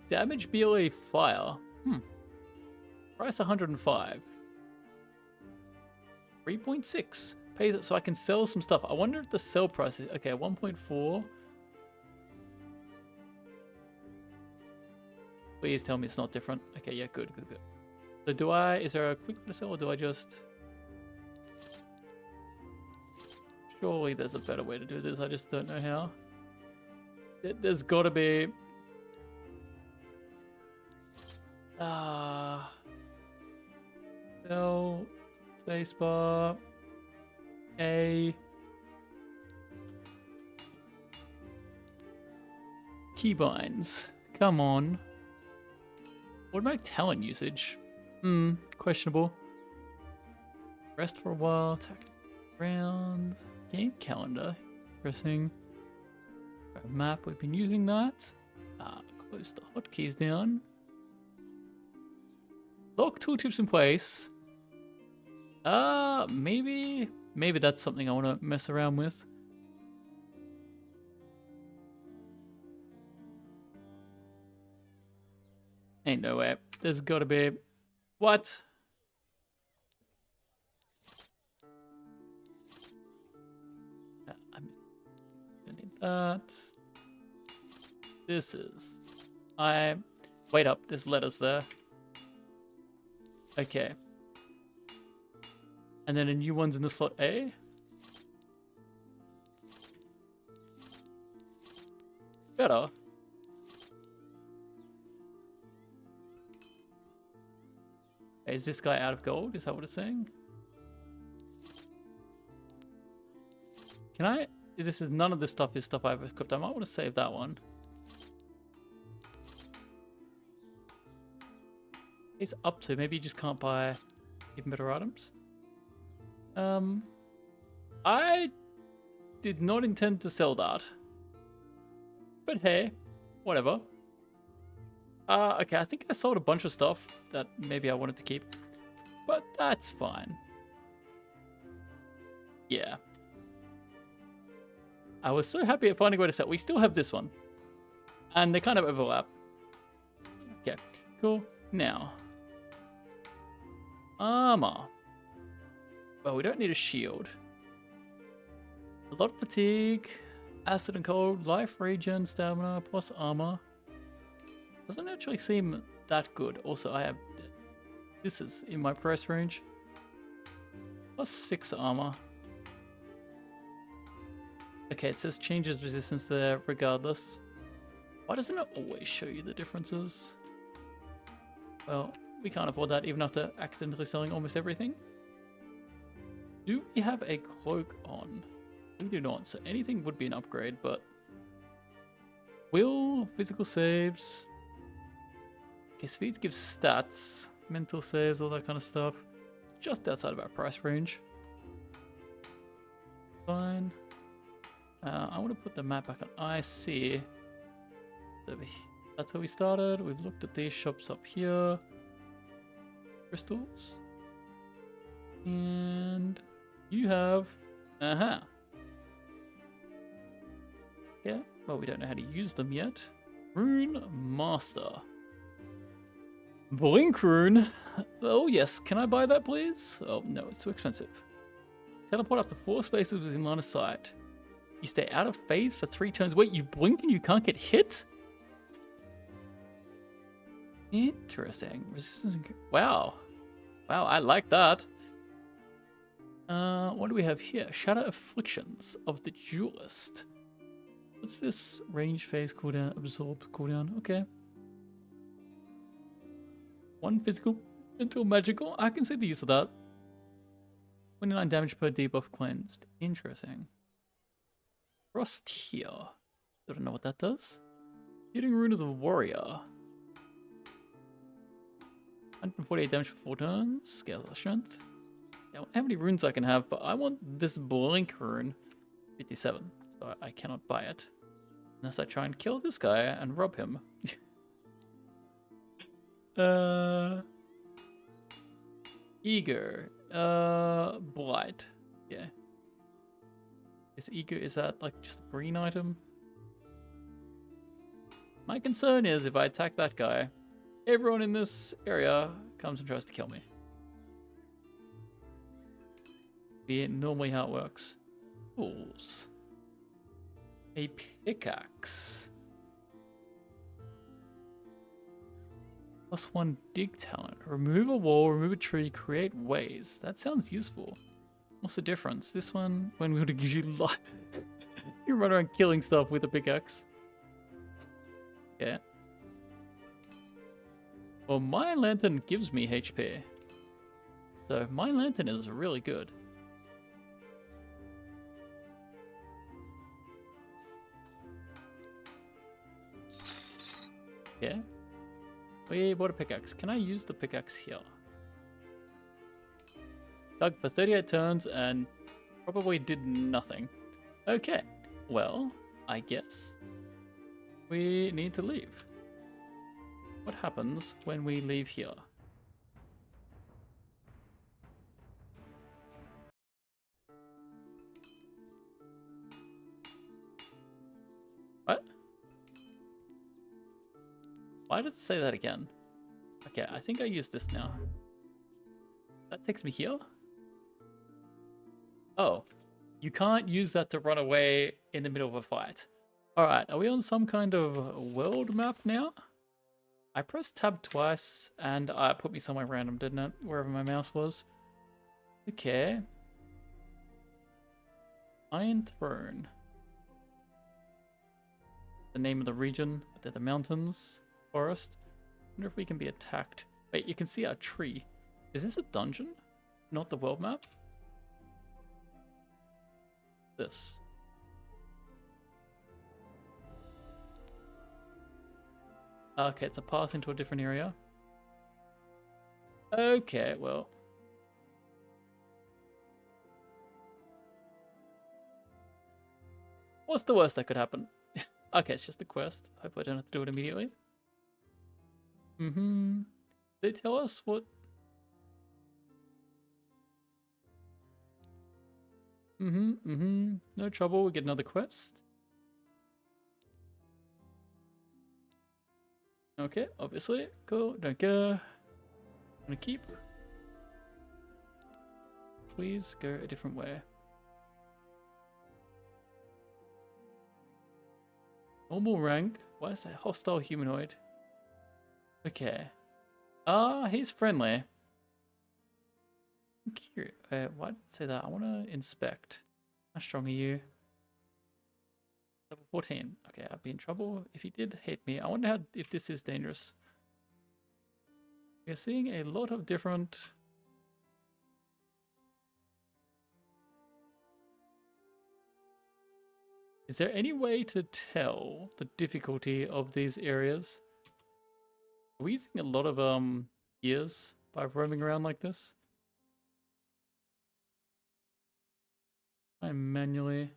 S1: Damage BLA fire. Price 105. 3.6. Pays it so I can sell some stuff. I wonder if the sell price is okay, 1.4. Please tell me it's not different. Okay, yeah, good. So is there a quick way to sell, or do I just... Surely there's a better way to do this, I just don't know how. There's gotta be... Sell... Spacebar... A... Keybinds. Come on. Automatic talent usage. Questionable. Rest for a while. Tactical rounds. Game calendar. Interesting. Map. We've been using that. Close the hotkeys down. Lock tooltips in place. Maybe that's something I want to mess around with. Ain't no way. There's gotta be... What? I'm gonna need that. This is... Wait up, there's letters there. Okay. And then a new one's in the slot A. Better. Is this guy out of gold? Is that what it's saying? Can I... This is none of this stuff is stuff I've equipped. I might want to save that one. He's up to. Maybe you just can't buy even better items. I did not intend to sell that. But hey, whatever. Okay, I think I sold a bunch of stuff that maybe I wanted to keep. But that's fine. Yeah. I was so happy at finding a way to sell. We still have this one. And they kind of overlap. Okay, cool. Now. Armor. Well, we don't need a shield. A lot of fatigue, acid and cold, life regen, stamina, plus armor. Doesn't actually seem that good. Also, I have... This is in my price range. Plus 6 armor. Okay, it says changes resistance there regardless. Why doesn't it always show you the differences? Well, we can't afford that even after accidentally selling almost everything. Do we have a cloak on? We do not, so anything would be an upgrade, but... Will, physical saves... Okay, so these give stats, mental saves, all that kind of stuff. Just outside of our price range. Fine. I want to put the map back on IC. That's where we started. We've looked at these shops up here. Crystals. And you have... Okay. Well, we don't know how to use them yet. Rune Master. Blink Rune. Oh, yes. Can I buy that, please? Oh, no. It's too expensive. Teleport up to 4 spaces within line of sight. You stay out of phase for 3 turns. Wait, you blink and you can't get hit? Interesting. Resistance. Wow. Wow, I like that. What do we have here? Shadow Afflictions of the Duelist. What's this? Range, phase, cooldown, absorb, cooldown. Okay. 1 physical, mental, magical. I can see the use of that. 29 damage per debuff cleansed. Interesting. Frost here. I don't know what that does. Hitting Rune of the Warrior. 148 damage for 4 turns. Scale of strength. Yeah, I don't know how many runes I can have, but I want this blink rune. 57. So I cannot buy it. Unless I try and kill this guy and rob him. uh... Ego. Blight. Yeah. Is ego, is that like just a green item? My concern is if I attack that guy, everyone in this area comes and tries to kill me. Be normally how it works. Tools. A pickaxe. +1 dig talent. Remove a wall, remove a tree, create ways. That sounds useful. What's the difference? This one, when we would give you life. You run around killing stuff with a pickaxe. Yeah. Well, my lantern gives me HP. So my lantern is really good. Yeah. We bought a pickaxe. Can I use the pickaxe here? Dug for 38 turns and probably did nothing. Okay. Well, I guess we need to leave. What happens when we leave here? What? Why did it say that again? Okay, I think I use this now. That takes me here? Oh, you can't use that to run away in the middle of a fight. Alright, are we on some kind of world map now? I pressed tab twice and it put me somewhere random, didn't it? Wherever my mouse was. Okay. Iron Throne. The name of the region. They're the mountains. Forest. Wonder if we can be attacked. Wait, you can see our tree. Is this a dungeon? Not the world map? This. Okay, it's a path into a different area. Okay, well. What's the worst that could happen? Okay, it's just a quest. Hope I don't have to do it immediately. They tell us what... No trouble, we get another quest. Okay, obviously. Cool, don't care. I'm gonna keep. Please go a different way. Normal rank? Why is that hostile humanoid? Okay. He's friendly. I'm curious. Why did it say that? I want to inspect. How strong are you? Level 14. Okay, I'd be in trouble if he did hit me. I wonder if this is dangerous. We're seeing a lot of different... Is there any way to tell the difficulty of these areas? Are we using a lot of gears by roaming around like this? I manually...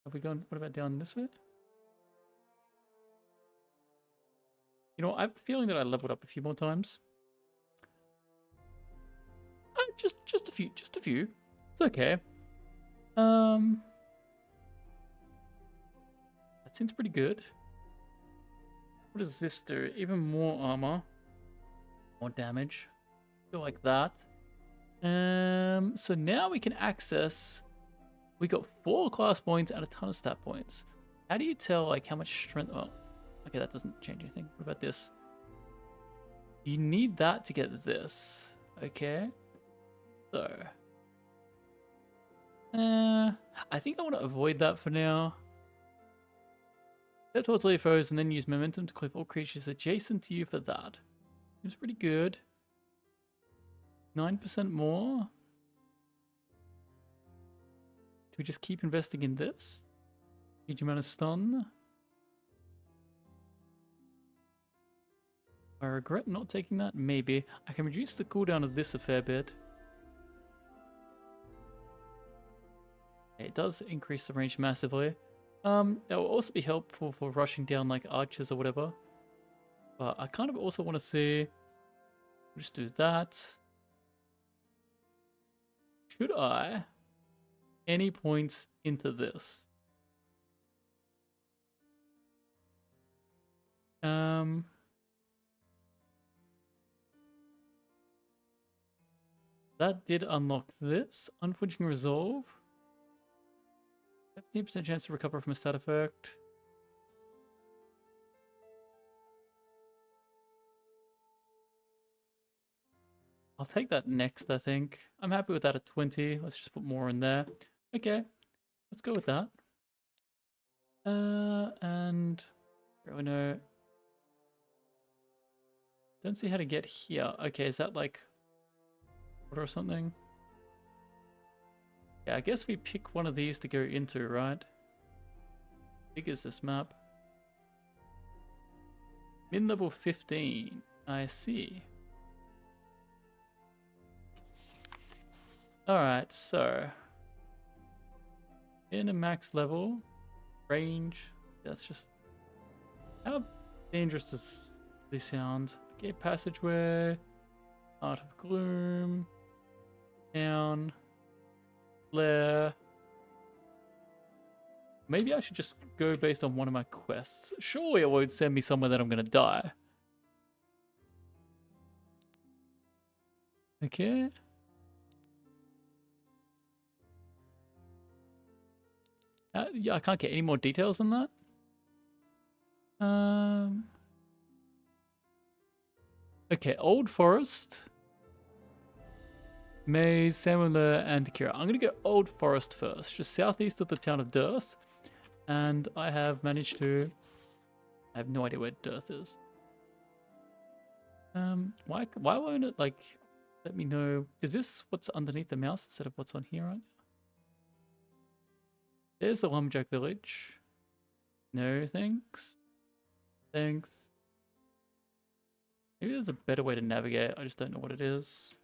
S1: Have we gone... What about down this way? You know, I have a feeling that I leveled up a few more times. Just a few. It's okay. That seems pretty good. What does this do? Even more armor. More damage. Feel like that. So now we can access... We got 4 class points and a ton of stat points. How do you tell like how much strength... Oh, okay, that doesn't change anything. What about this? You need that to get this. Okay. So... I think I want to avoid that for now. Step towards all your foes and then use momentum to clip all creatures adjacent to you for that. Seems pretty good. 9% more. Do we just keep investing in this? Huge amount of stun. I regret not taking that? Maybe. I can reduce the cooldown of this a fair bit. It does increase the range massively. That will also be helpful for rushing down like archers or whatever. But I kind of also want to see. Just do that. Should I any points into this? That did unlock this. Unflinching resolve. 50% chance to recover from a stat effect. I'll take that next, I think. I'm happy with that at 20. Let's just put more in there. Okay, let's go with that. And really no. Don't see how to get here. Okay, is that like water or something? Yeah, I guess we pick one of these to go into, right? How big is this map? Mid-level 15. I see. Alright, so in a max level, range, that's just how dangerous does this sound? Okay, passageway, Art of Gloom, down, flare. Maybe I should just go based on one of my quests. Surely it won't send me somewhere that I'm gonna die. Okay. Yeah, I can't get any more details than that. Okay, Old Forest, Maze, Samula, and Kira. I'm gonna go Old Forest first, just southeast of the town of Dirth, and I have managed to. I have no idea where Dirth is. Why won't it like let me know? Is this what's underneath the mouse instead of what's on here right now? There's the Lumberjack Village. No, thanks. Thanks. Maybe there's a better way to navigate. I just don't know what it is.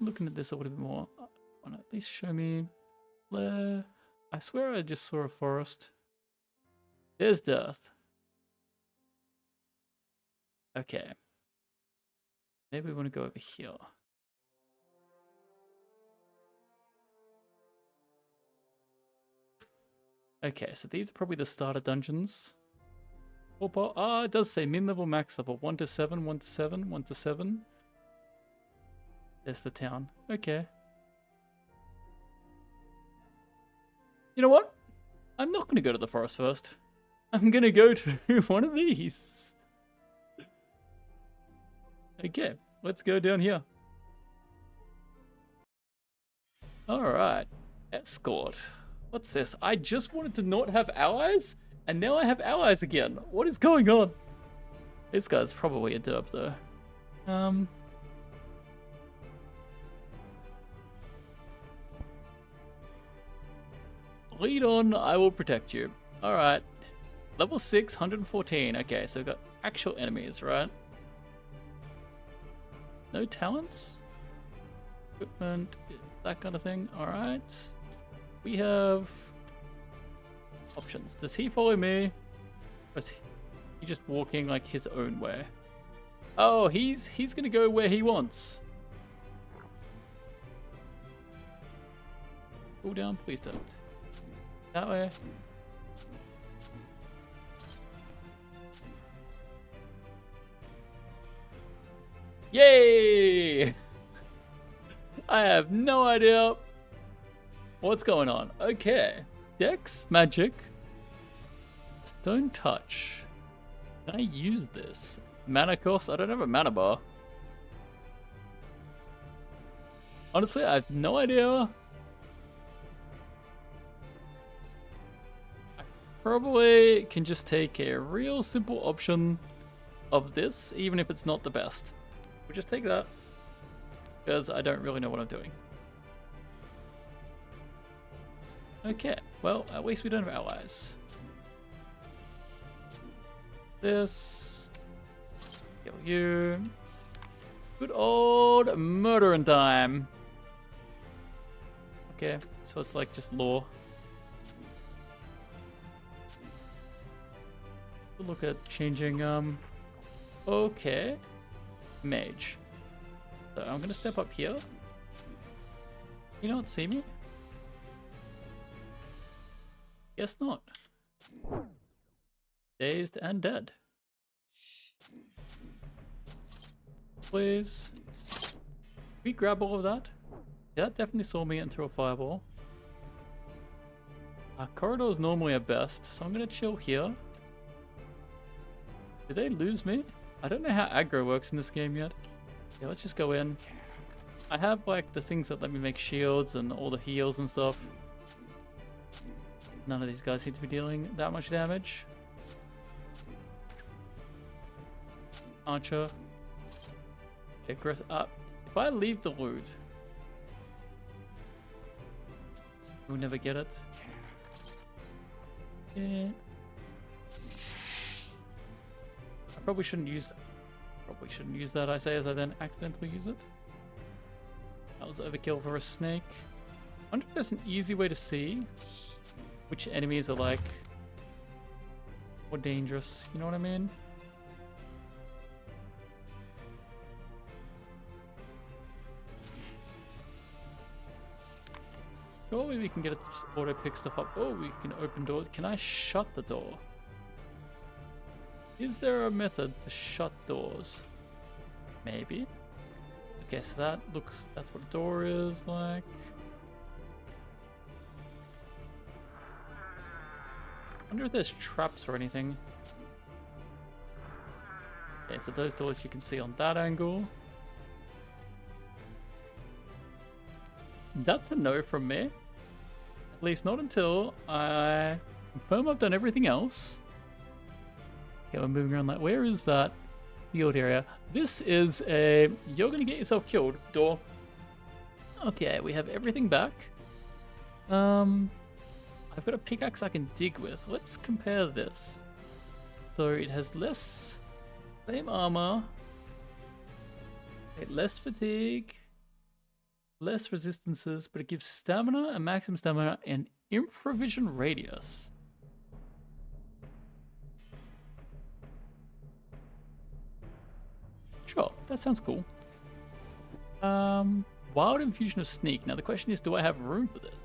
S1: Looking at this a little bit more. Want to at least show me. I swear I just saw a forest. There's Death. Okay. Maybe we want to go over here. Okay, so these are probably the starter dungeons. It does say min-level, max level. 1 to 7, 1 to 7, 1 to 7. There's the town. Okay. You know what? I'm not going to go to the forest first. I'm going to go to one of these. Okay, let's go down here. Alright. Escort. What's this? I just wanted to not have allies, and now I have allies again. What is going on? This guy's probably a derp, though. Lead on, I will protect you. Alright. Level 6, 114. Okay, so we've got actual enemies, right? No talents? Equipment, that kind of thing. Alright. We have options. Does he follow me? Or is he just walking like his own way? Oh, he's gonna go where he wants. Cool down, please don't. That way. Yay! I have no idea what's going on. Okay. Dex, magic. Stone touch. Can I use this? Mana cost? I don't have a mana bar. Honestly, I have no idea. I probably can just take a real simple option of this, even if it's not the best. We'll just take that, because I don't really know what I'm doing. Okay, well, at least we don't have allies. This. Kill you. Good old murdering time. Okay, so it's like just lore. We'll look at changing, okay. Mage. So I'm gonna step up here. You don't see me? Guess not. Dazed and dead. Please. We grab all of that? Yeah, that definitely saw me into a fireball. Corridors normally are best, so I'm gonna chill here. Did they lose me? I don't know how aggro works in this game yet. Yeah, let's just go in. I have like the things that let me make shields and all the heals and stuff. None of these guys seem to be dealing that much damage. Archer. Okay, if I leave the loot, we'll never get it. Yeah. I probably shouldn't use that, I say, as I then accidentally use it. That was overkill for a snake. I wonder if there's an easy way to see which enemies are like more dangerous, you know what I mean? Surely we can get it to just auto pick stuff up. Oh, we can open doors. Can I shut the door? Is there a method to shut doors? Maybe. Okay, so that's what a door is like. I wonder if there's traps or anything. Okay, so those doors you can see on that angle. That's a no from me. At least not until I confirm I've done everything else. Okay, we're moving around like, where is that field area? This is a you're gonna get yourself killed door. Okay, we have everything back. I've got a pickaxe I can dig with. Let's compare this. So it has same armor, less fatigue, less resistances, but it gives stamina and maximum stamina and infravision radius. Sure, that sounds cool. Wild infusion of sneak. Now the question is, do I have room for this?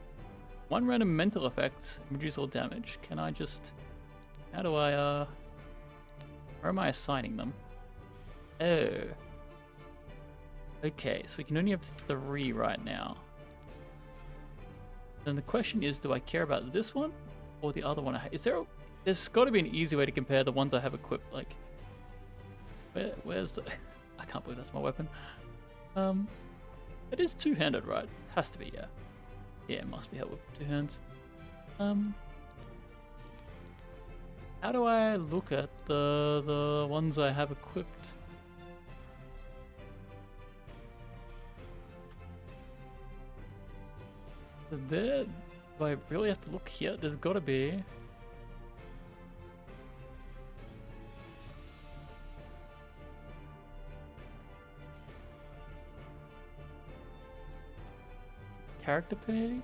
S1: One random mental effect, reduce all damage. Can I just... How do I, where am I assigning them? Oh. Okay, so we can only have 3 right now. Then the question is, do I care about this one or the other one? There's got to be an easy way to compare the ones I have equipped. Like, where's the... I can't believe that's my weapon. It is two-handed, right? Has to be, yeah. Yeah, it must be held with 2 hands. How do I look at the ones I have equipped? Do I really have to look here? There's got to be. Character page.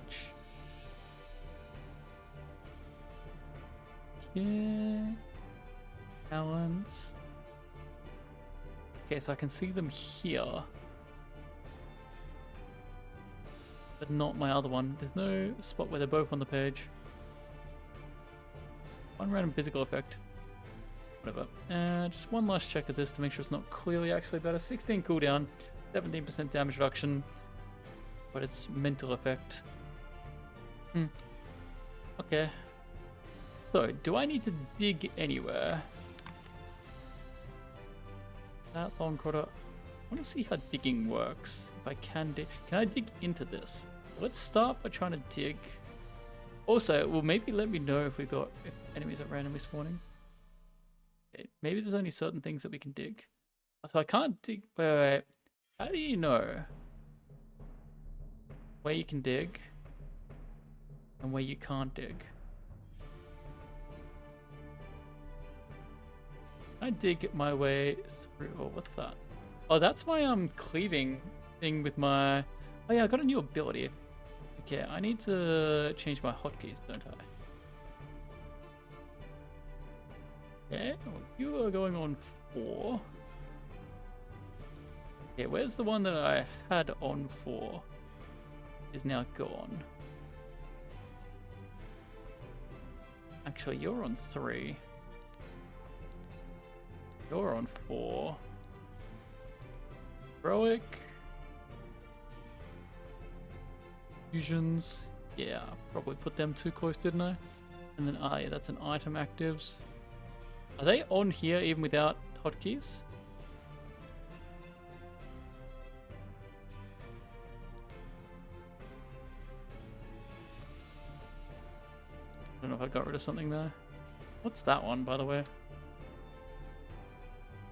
S1: Yeah. Talents. Okay, so I can see them here. But not my other one. There's no spot where they're both on the page. One random physical effect. Whatever. Just one last check of this to make sure it's not clearly actually better. 16 cooldown, 17% damage reduction. But it's mental effect. Okay. So, do I need to dig anywhere? That long quarter. I want to see how digging works. If I can dig. Can I dig into this? Let's start by trying to dig. Also, it will maybe let me know if enemies are randomly spawning. Okay, maybe there's only certain things that we can dig. So I can't dig. Wait. How do you know where you can dig and where you can't dig? I dig my way through. Oh, what's that? Oh, that's my cleaving thing with my. Oh yeah, I got a new ability. Okay, I need to change my hotkeys, don't I? Okay, well, you are going on 4. Okay, where's the one that I had on 4? Is now gone. Actually, you're on 3. You're on 4. Heroic. Fusions. Yeah, probably put them too close, didn't I? And then, yeah, that's an item actives. Are they on here even without hotkeys? I don't know if I got rid of something there. What's that one, by the way?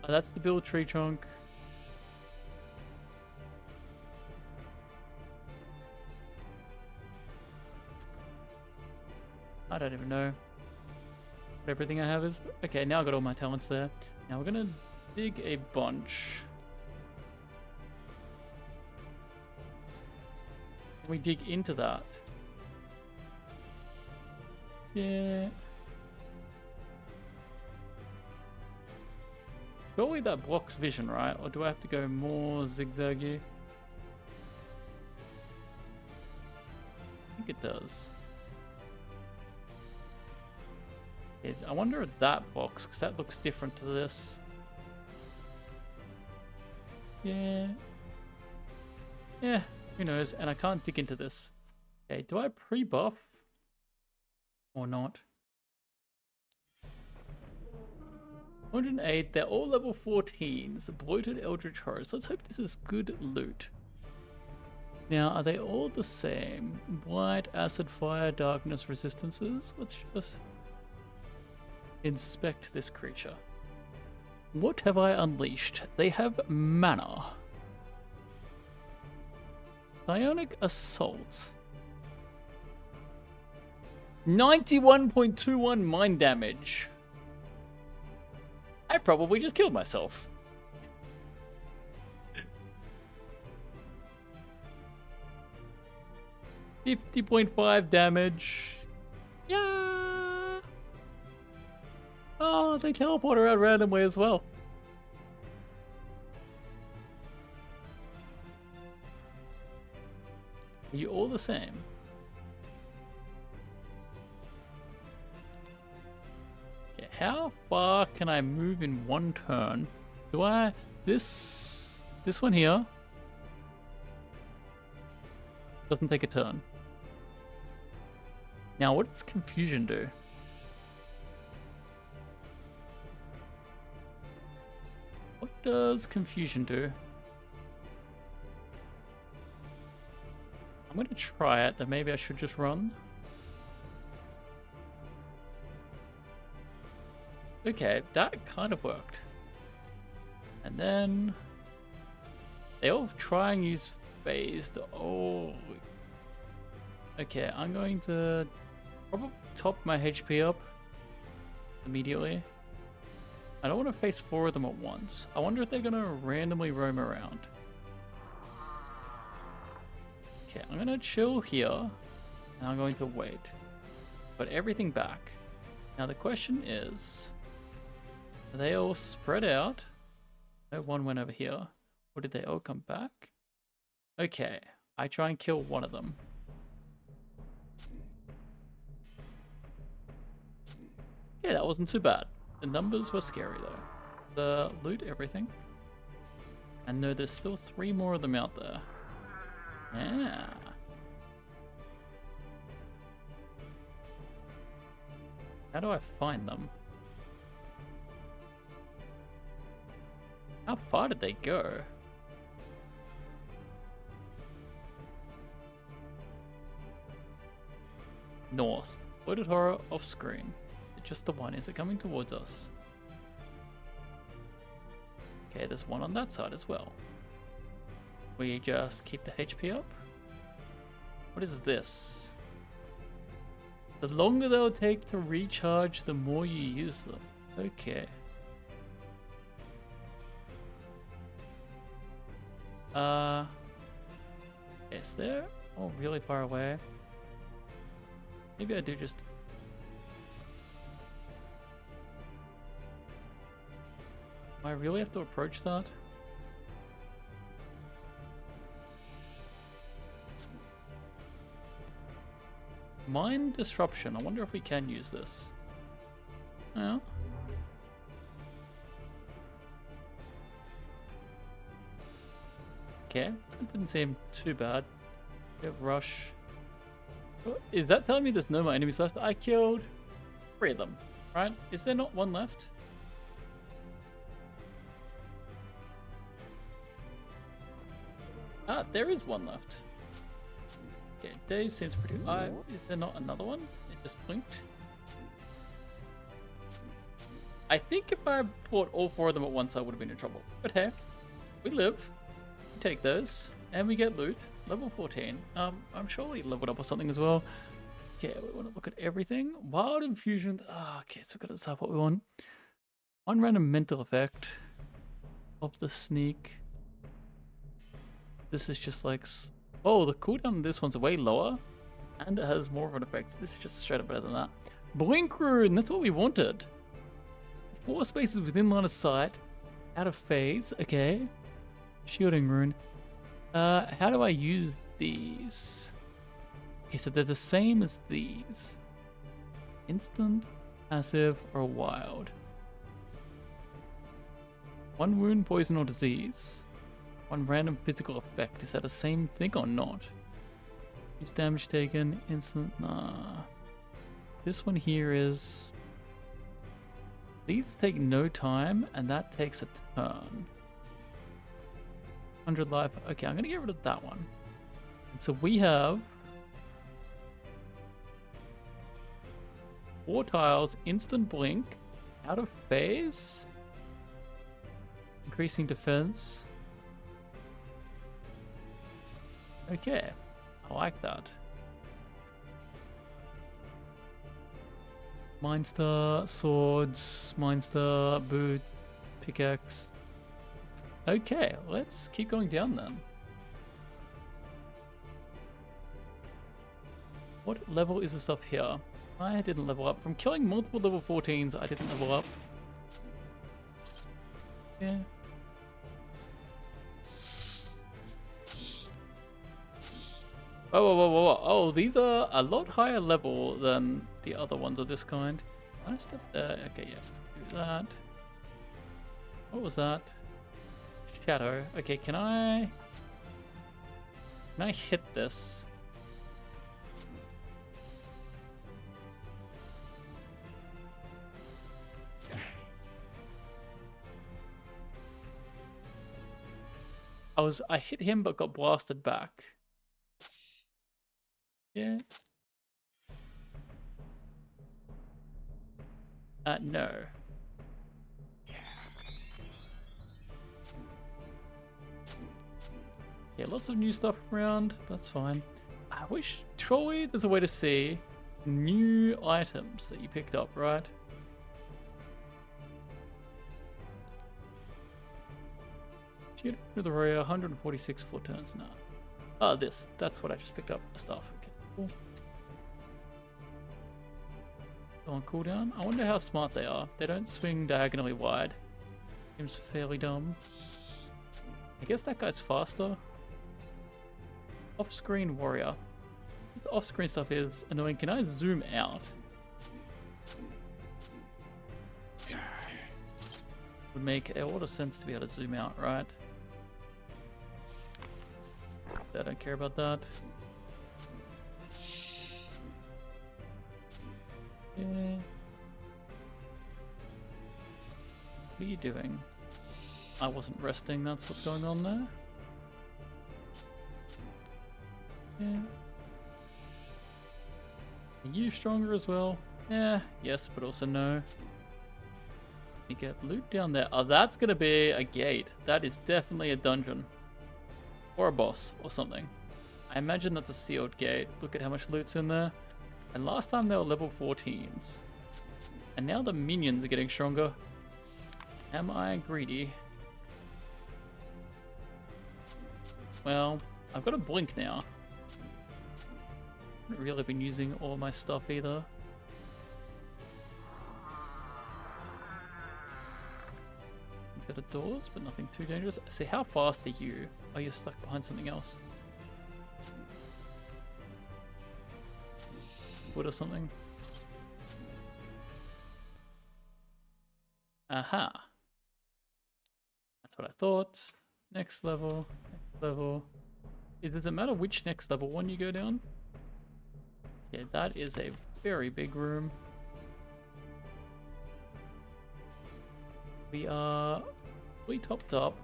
S1: Oh, that's the build tree trunk. I don't even know what everything I have is. Okay, now I got all my talents there. Now we're gonna dig a bunch. Can we dig into that? Yeah. Surely that blocks vision, right? Or do I have to go more zigzaggy? I think it does. I wonder if that blocks, because that looks different to this. Yeah. Yeah, who knows? And I can't dig into this. Okay, do I pre-buff? Or not? 108, they're all level 14s. Bloated Eldritch Horrors. Let's hope this is good loot. Now, are they all the same? Blight, acid, fire, darkness, resistances? Let's just inspect this creature. What have I unleashed? They have mana. Psionic Assault. 91.21 mind damage. I probably just killed myself. 50.5 damage. Yeah. Oh, they teleport around randomly as well. Are you all the same? Okay, how far can I move in one turn? Do I... This one here doesn't take a turn. Now, what does confusion do? What does confusion do? I'm going to try it, then maybe I should just run. Okay, that kind of worked. And then they all try and use phased. Oh. Okay, I'm going to probably top my HP up immediately. I don't want to face 4 of them at once. I wonder if they're going to randomly roam around. Okay, I'm going to chill here, and I'm going to wait. Put everything back. Now the question is, are they all spread out? No, one went over here. Or did they all come back? Okay, I try and kill one of them. Yeah, that wasn't too bad. The numbers were scary though. Loot everything. And no, there's still 3 more of them out there. Yeah. How do I find them? How far did they go? North. Loaded horror off screen. Just the one. Is it coming towards us? Okay, there's one on that side as well. We just keep the HP up. What is this? The longer they'll take to recharge, the more you use them. Okay. Is there? Oh, really far away. Maybe I do just... Do I really have to approach that? Mind disruption. I wonder if we can use this. No. Okay, that didn't seem too bad. Rush. Oh, is that telling me there's no more enemies left? I killed 3 of them, right? Is there not one left? Ah, there is one left. Okay, days seems pretty... is there not another one? It just blinked. I think if I fought all 4 of them at once, I would have been in trouble. But hey, we live. We take those, and we get loot. Level 14. I'm sure we leveled up or something as well. Okay, we want to look at everything. Wild infusion. Okay, so we've got to decide what we want. One random mental effect. Of the sneak. This is just like... Oh, the cooldown on this one's way lower. And it has more of an effect. This is just straight up better than that. Blink rune, that's what we wanted. 4 spaces within line of sight. Out of phase, okay. Shielding rune. How do I use these? Okay, so they're the same as these. Instant, passive, or wild. 1 wound, poison, or disease. 1 random physical effect. Is that the same thing or not? Use damage taken, instant, nah. This one here is... These take no time, and that takes a turn. 100 life. Okay, I'm gonna get rid of that one. And so we have 4 tiles, instant blink, out of phase, increasing defense. Okay, I like that. Mindstar, swords, Mindstar, boots, pickaxe. Okay, let's keep going down then. What level is the stuff here? I didn't level up. From killing multiple level 14s, I didn't level up. Yeah. Whoa. Oh, these are a lot higher level than the other ones of this kind. Can I step there? Okay, yeah. Do that. What was that? Shadow. Okay, can I hit this? I hit him but got blasted back. Yeah. No. Yeah, lots of new stuff around. That's fine. I wish, surely there's a way to see new items that you picked up, right? Shoot with the warrior, 146 4 turns now. Oh, that's what I just picked up. Stuff. Okay, cool. On cooldown. I wonder how smart they are. They don't swing diagonally wide. Seems fairly dumb. I guess that guy's faster. Off-screen warrior. The off-screen stuff is annoying. Can I zoom out? Would make a lot of sense to be able to zoom out, right? I don't care about that. Yeah. What are you doing? I wasn't resting, that's what's going on there. Yeah. Are you stronger as well? Yeah, yes, but also no. You get loot down there. Oh, that's gonna be a gate. That is definitely a dungeon. Or a boss, or something. I imagine that's a sealed gate. Look at how much loot's in there. And last time they were level 14s. And now the minions are getting stronger. Am I greedy? Well, I've got a blink now. Haven't really been using all my stuff either. Instead of doors, but nothing too dangerous. See, how fast are you? Are you stuck behind something else? Wood or something? Aha. That's what I thought. Next level. Next level. Does it matter which next level one you go down? Yeah, that is a very big room. We are fully topped up.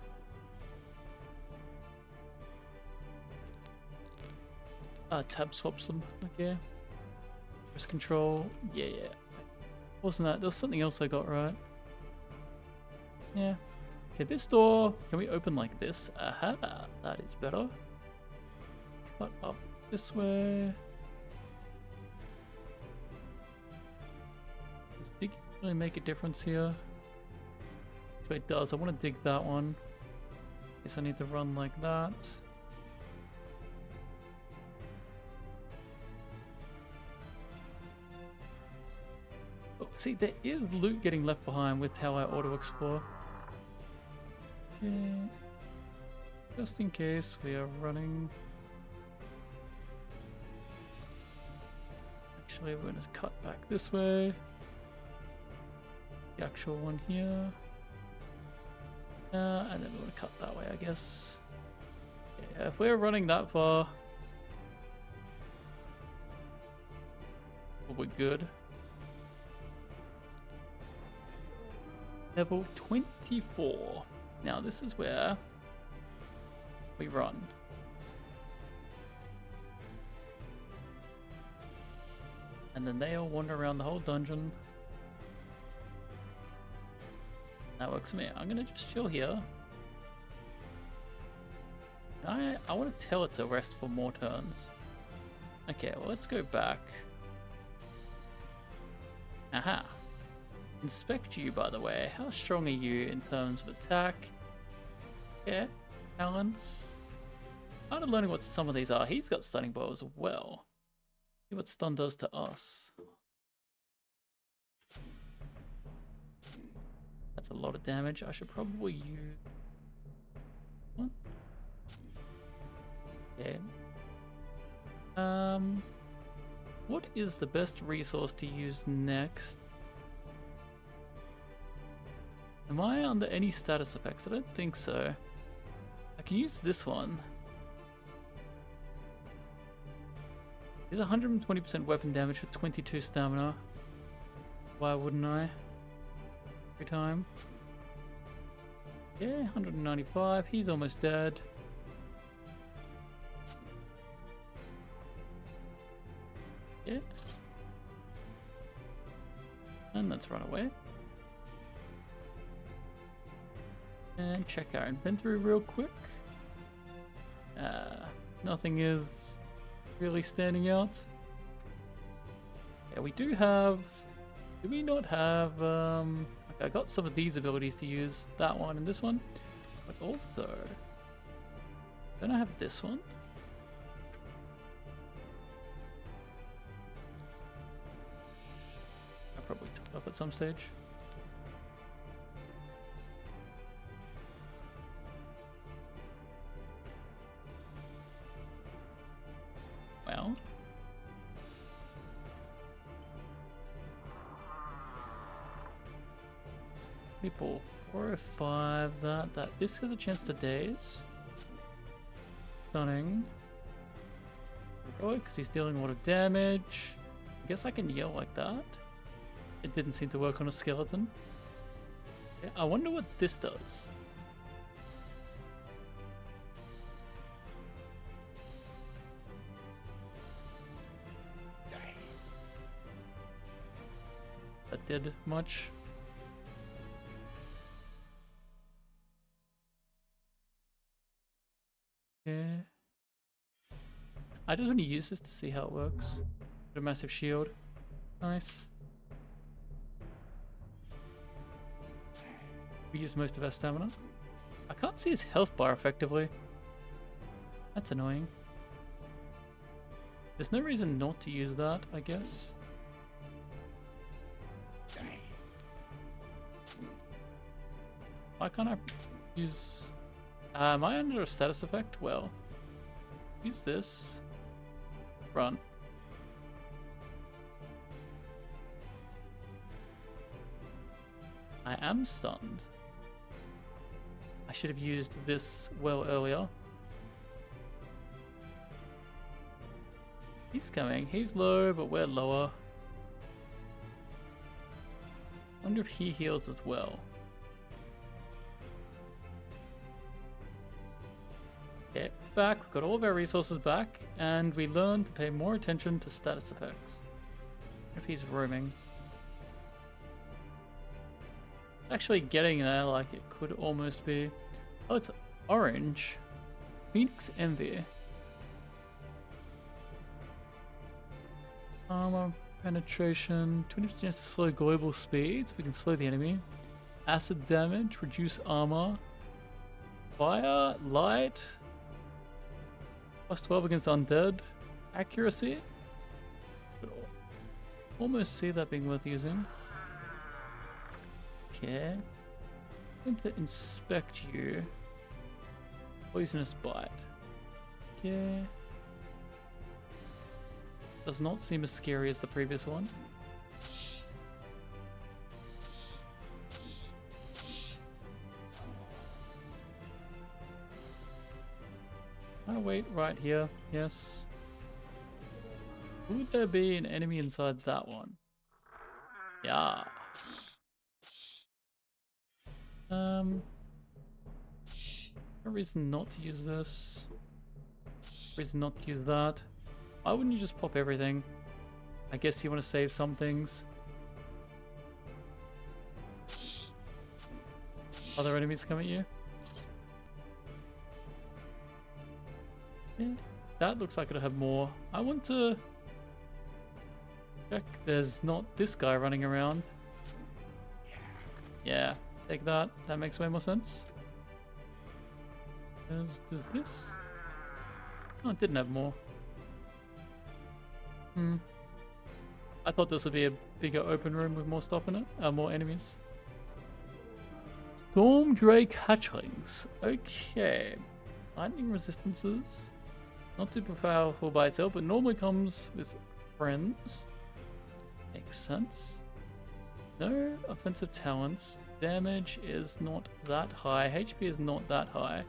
S1: Tab swaps them. Okay. Press control. Yeah. Wasn't that? There was something else I got right. Yeah. Okay, this door, can we open like this? Aha, that is better. Cut up this way. Does digging really make a difference here? So it does. I want to dig that one. Guess I need to run like that. Oh, see, there is loot getting left behind with how I auto-explore. Yeah. Just in case we are running. Actually, we're going to cut back this way. The actual one here. And then we're going to cut that way, I guess. Yeah, if we're running that far, we're good. Level 24. Now this is where we run. And then they all wander around the whole dungeon. That works for me. I'm gonna just chill here. I want to tell it to rest for more turns. Okay, well let's go back. Aha. Inspect you, by the way. How strong are you in terms of attack? Yeah, balance. Kind of learning what some of these are. He's got stunning blow as well. See what stun does to us. That's a lot of damage. I should probably use... What? Okay. What is the best resource to use next? Am I under any status effects? I don't think so. I can use this one. It's 120% weapon damage for 22 stamina. Why wouldn't I? Every time. Yeah, 195. He's almost dead. Yeah. And let's run away. And check our inventory real quick. Nothing is really standing out. Yeah, we do have... Do we not have... Okay, I got some of these abilities to use. That one and this one. But also... Don't I have this one? I probably took it up at some stage. Well, people 4 or 5 that this has a chance to daze. Stunning. Heroic because he's dealing a lot of damage. I guess I can yell like that. It didn't seem to work on a skeleton. Yeah, I wonder what this does. That did much. Yeah. I just want to use this to see how it works. Put a massive shield. Nice. We use most of our stamina. I can't see his health bar effectively. That's annoying. There's no reason not to use that, I guess. Why can't I use... am I under a status effect? Well, use this. Run. I am stunned. I should have used this well earlier. He's coming. He's low, but we're lower. Wonder if he heals as well. Okay, back. We've got all of our resources back, and we learned to pay more attention to status effects. If he's roaming. Actually getting there like it could almost be. Oh, it's orange. Phoenix Envy. Armor penetration. 20% chance to slow global speeds. We can slow the enemy. Acid damage. Reduce armor. Fire. Light. Plus 12 against undead. Accuracy. Could almost see that being worth using. Okay. I'm going to inspect you. Poisonous bite. Okay. Does not seem as scary as the previous one. I'll wait right here. Yes. Would there be an enemy inside that one? Yeah. No reason not to use this. Reason not to use that. Why wouldn't you just pop everything? I guess you want to save some things. Other enemies come at you? Yeah, that looks like it'll have more. I want to check there's not this guy running around. Yeah, take that. That makes way more sense. There's this. Oh, it didn't have more. I thought this would be a bigger open room with more stuff in it. More enemies. Storm Drake hatchlings. Okay. Lightning resistances. Not super powerful by itself, but normally comes with friends. Makes sense. No offensive talents. Damage is not that high. HP is not that high.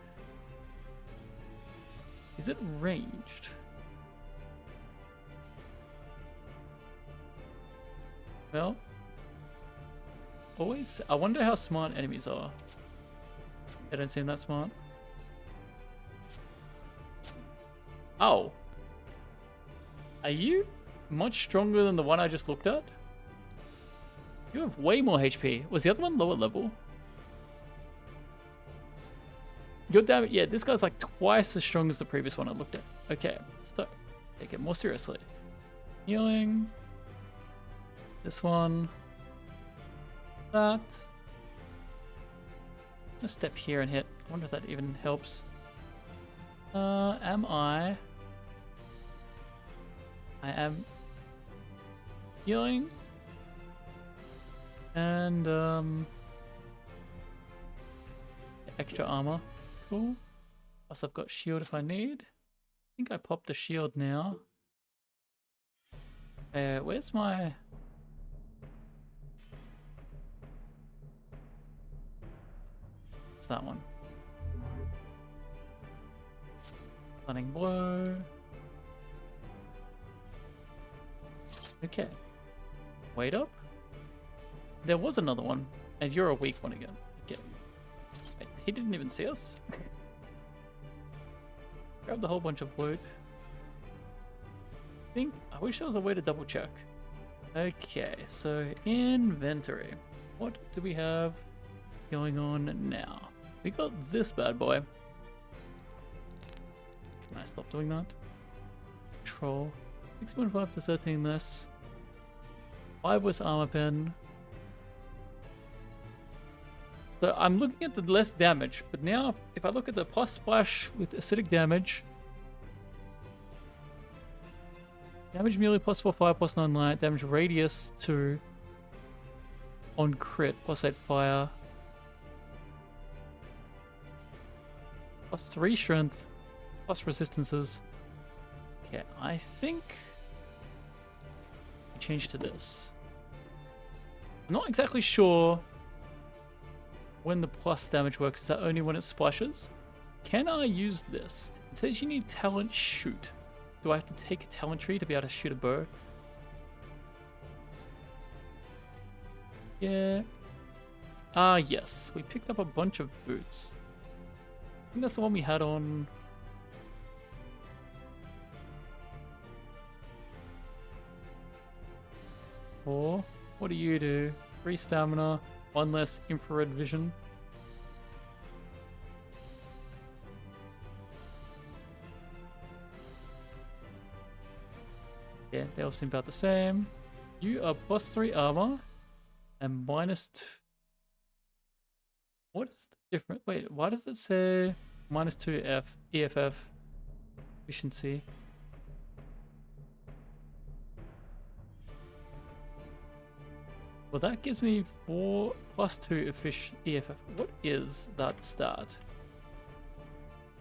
S1: Is it ranged? Well, always. I wonder how smart enemies are. They don't seem that smart. Oh. Are you much stronger than the one I just looked at? You have way more HP. Was the other one lower level? Your damage, yeah, this guy's like twice as strong as the previous one I looked at. Okay, so take it more seriously. Healing. This one. That. Let's step here and hit. I wonder if that even helps. Am I? I am healing. And extra armor. Cool. Plus I've got shield if I need. I think I popped the shield now. Where's my... It's that one. Stunning blow. Okay. Wait up. There was another one, and you're a weak one again. Okay. Wait, he didn't even see us? Grabbed a whole bunch of loot. I wish there was a way to double check. Okay, so inventory. What do we have going on now? We got this bad boy. Can I stop doing that? Control. 6.5 to 13 less. 5 with armor pen. So I'm looking at the less damage, but now if I look at the plus splash with acidic damage, Damage melee plus 4 fire plus 9 light. Damage radius 2 on crit plus 8 fire. Plus 3 strength plus resistances. Okay, I think we change to this. I'm not exactly sure when the plus damage works. Is that only when it splashes? Can I use this? It says you need talent shoot. Do I have to take a talent tree to be able to shoot a bow? Yeah. Ah, yes. We picked up a bunch of boots. I think that's the one we had on... Or, what do you do? 3 stamina, 1 less infrared vision. Yeah, they all seem about the same. You are plus 3 armor and minus 2. What is the difference? Wait, why does it say minus 2 EFF efficiency? Well, that gives me 4 plus 2 EFF. What is that stat?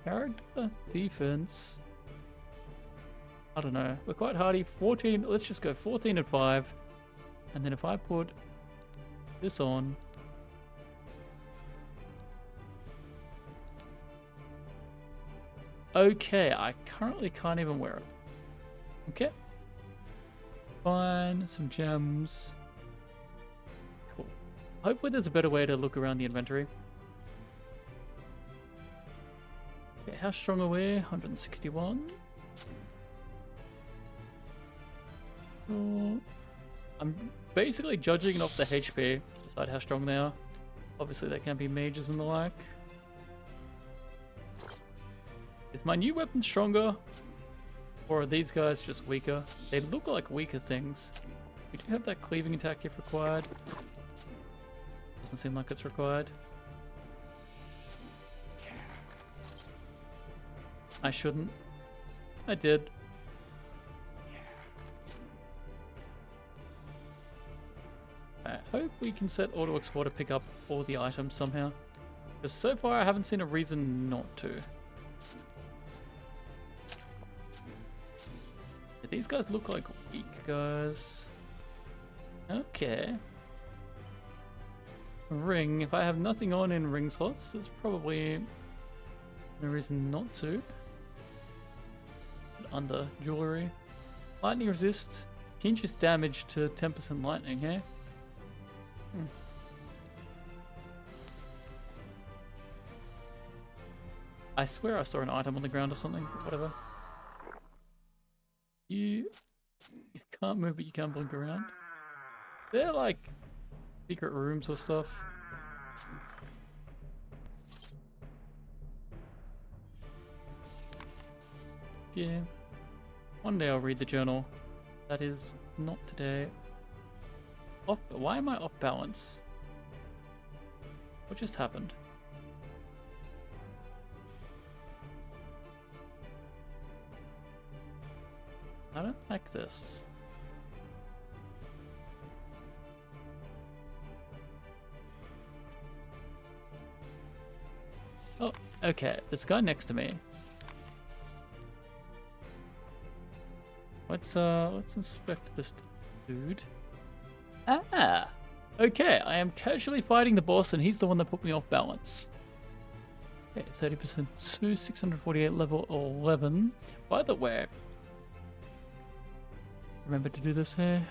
S1: Character defense. I don't know. We're quite hardy. 14. Let's just go 14 and 5. And then if I put this on. Okay, I currently can't even wear it. Okay. Fine. Some gems. Cool. Hopefully there's a better way to look around the inventory. Okay, how strong are we? 161. I'm basically judging it off the HP to decide how strong they are. Obviously, they can be mages and the like. Is my new weapon stronger? Or are these guys just weaker? They look like weaker things. We do have that cleaving attack if required. Doesn't seem like it's required. I shouldn't. I did. I hope we can set auto export to pick up all the items somehow. Because so far I haven't seen a reason not to. Yeah, these guys look like weak guys. Okay. Ring. If I have nothing on in ring slots, there's probably no reason not to. Under jewelry. Lightning resist. Changes damage to 10% lightning, hey? I swear I saw an item on the ground or something. Whatever. You can't move, but you can blink around. They're like secret rooms or stuff. Yeah. One day I'll read the journal. That is not today. Why am I off balance? What just happened? I don't like this. Oh, okay. This guy next to me. Let's inspect this dude. Ah! Okay, I am casually fighting the boss and he's the one that put me off balance. Okay, 30% to 648 level 11. By the way, remember to do this here.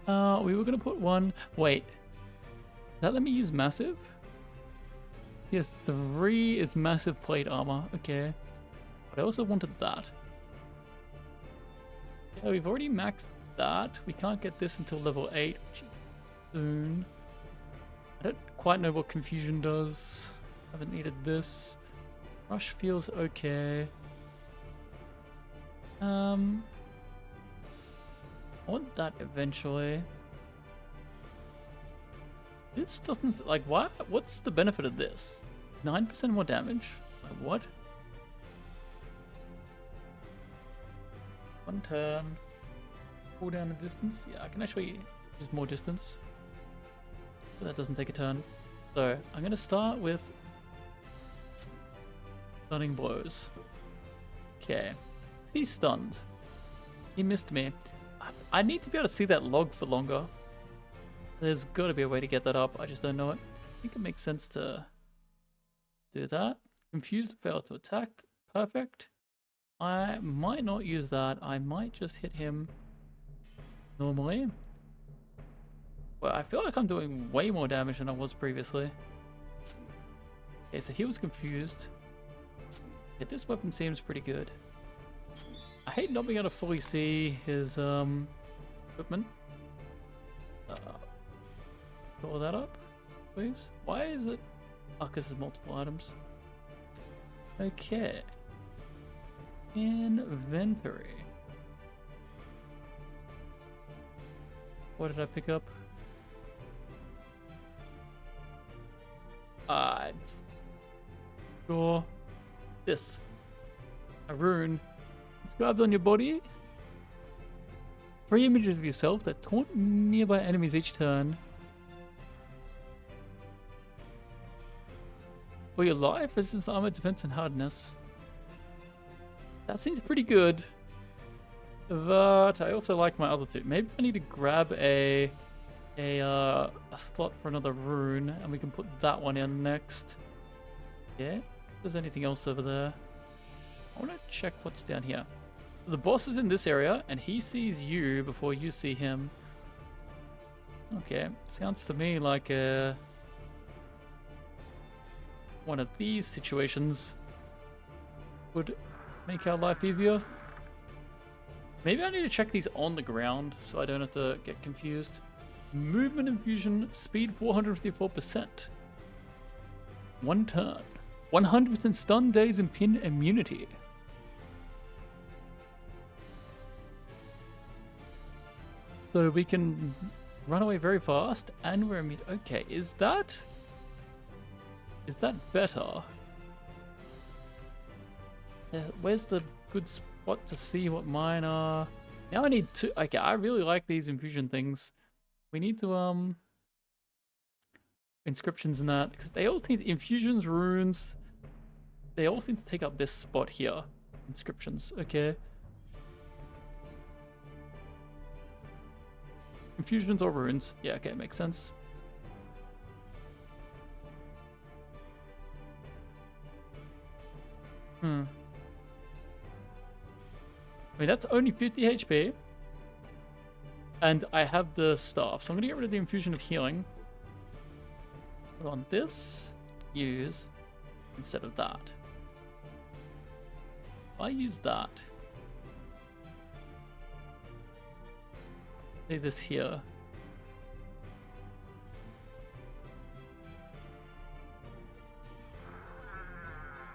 S1: We were gonna put one. Wait, does that let me use massive? Yes, 3 is massive plate armor. Okay, but I also wanted that. Yeah, we've already maxed that. We can't get this until level 8, which is soon. I don't quite know what confusion does. Haven't needed this. Rush feels okay. I want that eventually. This doesn't, like, what? What's the benefit of this? 9% more damage? Like, what? One turn. Pull down the distance. Yeah, I can actually use more distance. But that doesn't take a turn. So I'm going to start with stunning blows. Okay. He's stunned. He missed me. I need to be able to see that log for longer. There's got to be a way to get that up. I just don't know it. I think it makes sense to do that. Confused, fail to attack. Perfect. I might not use that. I might just hit him normally. Well, I feel like I'm doing way more damage than I was previously. Okay, so he was confused. Okay, this weapon seems pretty good. I hate not being able to fully see his equipment. Pull that up, please. Why is it? Oh, because there's multiple items. Okay. Inventory. What did I pick up? Sure. This. A rune. Inscribed on your body. 3 images of yourself that taunt nearby enemies each turn. For your life, resistance, armor, defense, and hardness. That seems pretty good. But I also like my other two. Maybe I need to grab a slot for another rune, and we can put that one in next. Yeah. If there's anything else over there. I want to check what's down here. The boss is in this area, and he sees you before you see him. Okay. Sounds to me like one of these situations would make our life easier. Maybe I need to check these on the ground so I don't have to get confused. Movement infusion, speed 454%. 1 turn. 100% stun, daze, and pin immunity. So we can run away very fast and we're immune. Okay, is that better? Where's the good spot to see what mine are? Now I need to. Okay, I really like these infusion things. We need to inscriptions and that, because they all need infusions, runes. They all seem to take up this spot here. Inscriptions. Okay. Infusions or runes. Yeah. Okay, makes sense. I mean, that's only 50 HP. And I have the staff, so I'm going to get rid of the infusion of healing. Put on this. Use. Instead of that. If I use that. Leave this here.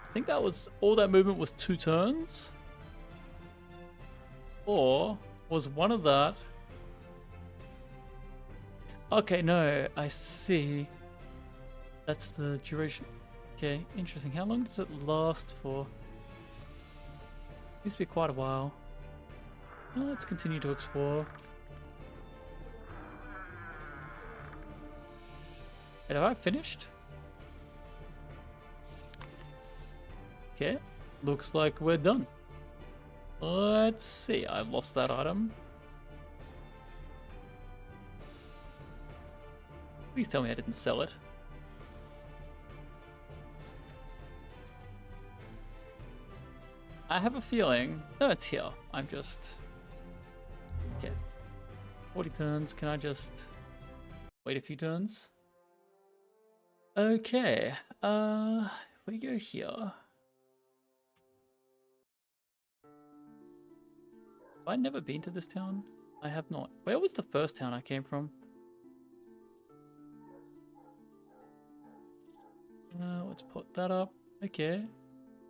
S1: I think that was... all that movement was 2 turns. Or was one of that... Okay, no, I see. That's the duration. Okay, interesting. How long does it last for? Used to be quite a while. Well, let's continue to explore. Have I finished? Okay, looks like we're done. Let's see, I've lost that item. Please tell me I didn't sell it. I have a feeling... no, it's here. I'm just... okay. 40 turns. Can I just... wait a few turns? Okay. If we go here... have I never been to this town? I have not. Where was the first town I came from? Let's put that up. Okay.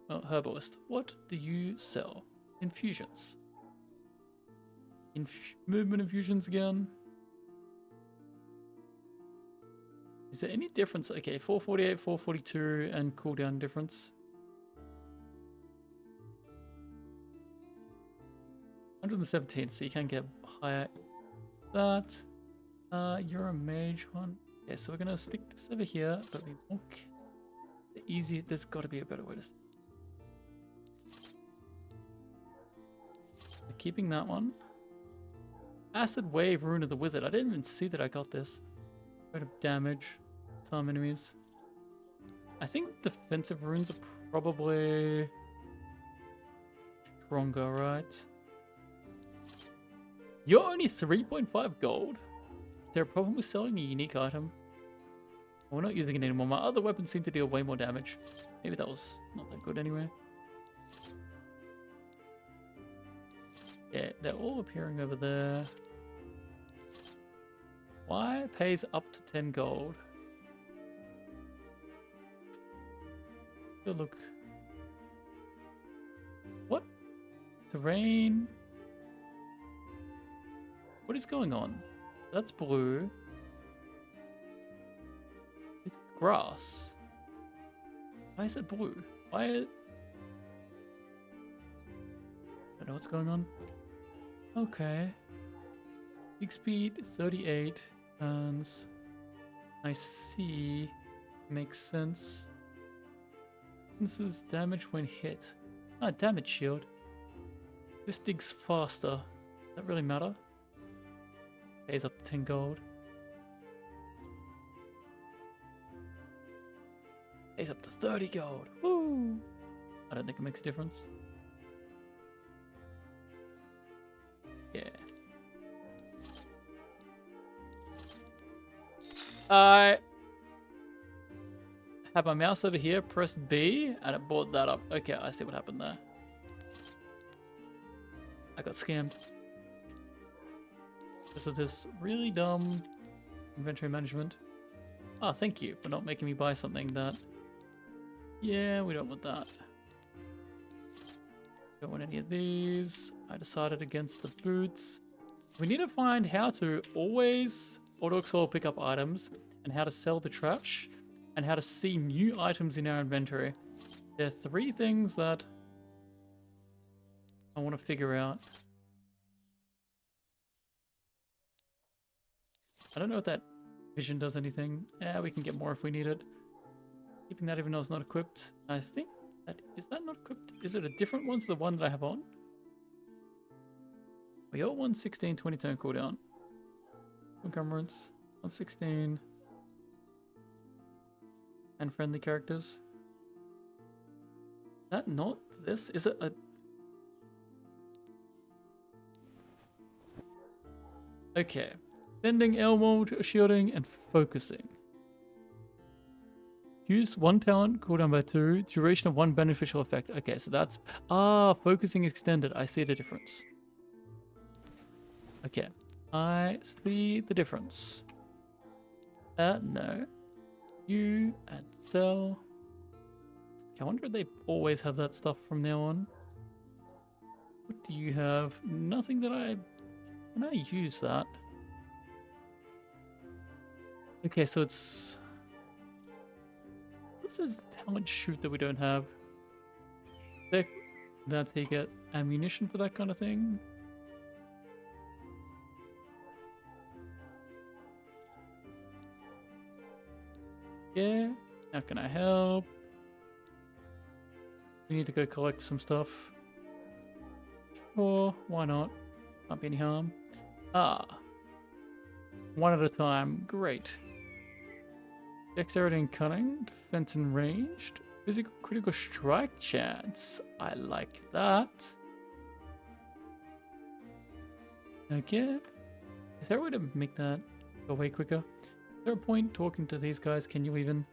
S1: Well, herbalist. What do you sell? Infusions. Movement infusions again. Is there any difference? Okay, 448, 442, and cooldown difference. 117, so you can get higher. That. You're a mage one. Okay, so we're gonna stick this over here. That'll be more easy. There's got to be a better way to. Keeping that one. Acid Wave, Rune of the Wizard. I didn't even see that I got this. Rate of damage. Some enemies. I think defensive runes are probably stronger, right? You're only 3.5 gold. Is there a problem with selling a unique item? We're not using it anymore. My other weapons seem to deal way more damage. Maybe that was not that good anyway. Yeah, they're all appearing over there. Why pays up to 10 gold? Good look. What? Terrain. What is going on? That's blue. It's grass. Why is it blue? Why? I don't know what's going on. Okay. Big speed, 38 turns. I see. Makes sense. This is damage when hit. Ah, damage shield. This digs faster. Does that really matter? Pays up to 10 gold. Pays up to 30 gold. Woo! I don't think it makes a difference. Yeah. I have my mouse over here, pressed B, and it brought that up. Okay, I see what happened there. I got scammed. Because of this really dumb inventory management. Oh, thank you for not making me buy something that... Yeah, we don't want that. Don't want any of these. I decided against the boots. We need to find how to always auto-explore pick up items, and how to sell the trash, and how to see new items in our inventory. There are 3 things that I want to figure out. I don't know if that vision does anything. Yeah, we can get more if we need it. Keeping that even though it's not equipped. I think that... Is that not equipped? Is it a different one to the one that I have on? We got 116, 20 turn cooldown. Encumbrance. 116. And friendly characters. Is that not this? Is it a... Okay. Bending, Elmo, shielding, and focusing. Use 1 talent, cooldown by 2, duration of 1 beneficial effect. Okay, so that's... Ah, focusing extended. I see the difference. Okay. I see the difference. No. You and sell. Okay, I wonder if they always have that stuff from now on. What do you have? Nothing that I... Can I use that? Okay, so it's... This is talent shoot that we don't have. That's how you get ammunition for that kind of thing. Yeah, how can I help? We need to go collect some stuff. Or why not? Can't be any harm. Ah. 1 at a time. Great. Dexterity and cunning. Defense and ranged. Physical critical strike chance. I like that. Okay. Is there a way to make that go way quicker? Is there a point talking to these guys? Can you even...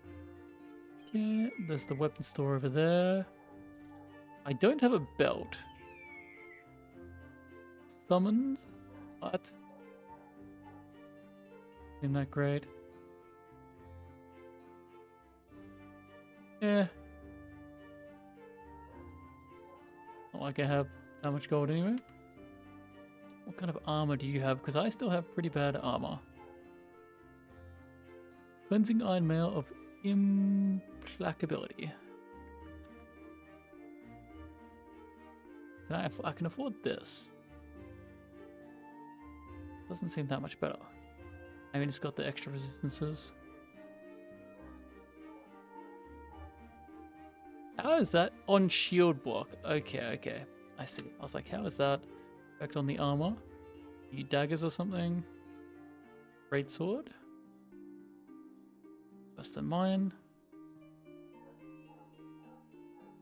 S1: Yeah, there's the weapon store over there. I don't have a belt. Summoned? What? Isn't that great? Yeah. Not like I have that much gold anyway. What kind of armor do you have? Because I still have pretty bad armor. Cleansing Iron Mail of Implacability. I can afford this. Doesn't seem that much better. I mean, it's got the extra resistances. How is that on shield block? Okay, okay. I see. I was like, how is that effect on the armor? You daggers or something? Great sword? Worse than mine.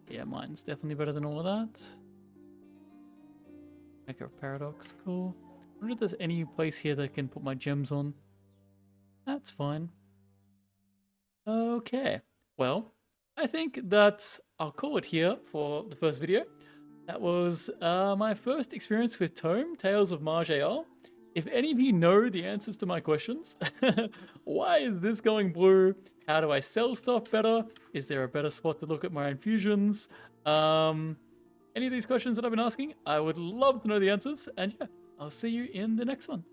S1: Yeah, mine's definitely better than all of that. Maker of Paradox, cool. I wonder if there's any place here that I can put my gems on. That's fine. Okay, well, I think that I'll call it here for the first video. That was my first experience with Tome, Tales of Maj'Eyal. If any of you know the answers to my questions, why is this going blue? How do I sell stuff better? Is there a better spot to look at my infusions? Any of these questions that I've been asking, I would love to know the answers. And yeah, I'll see you in the next one.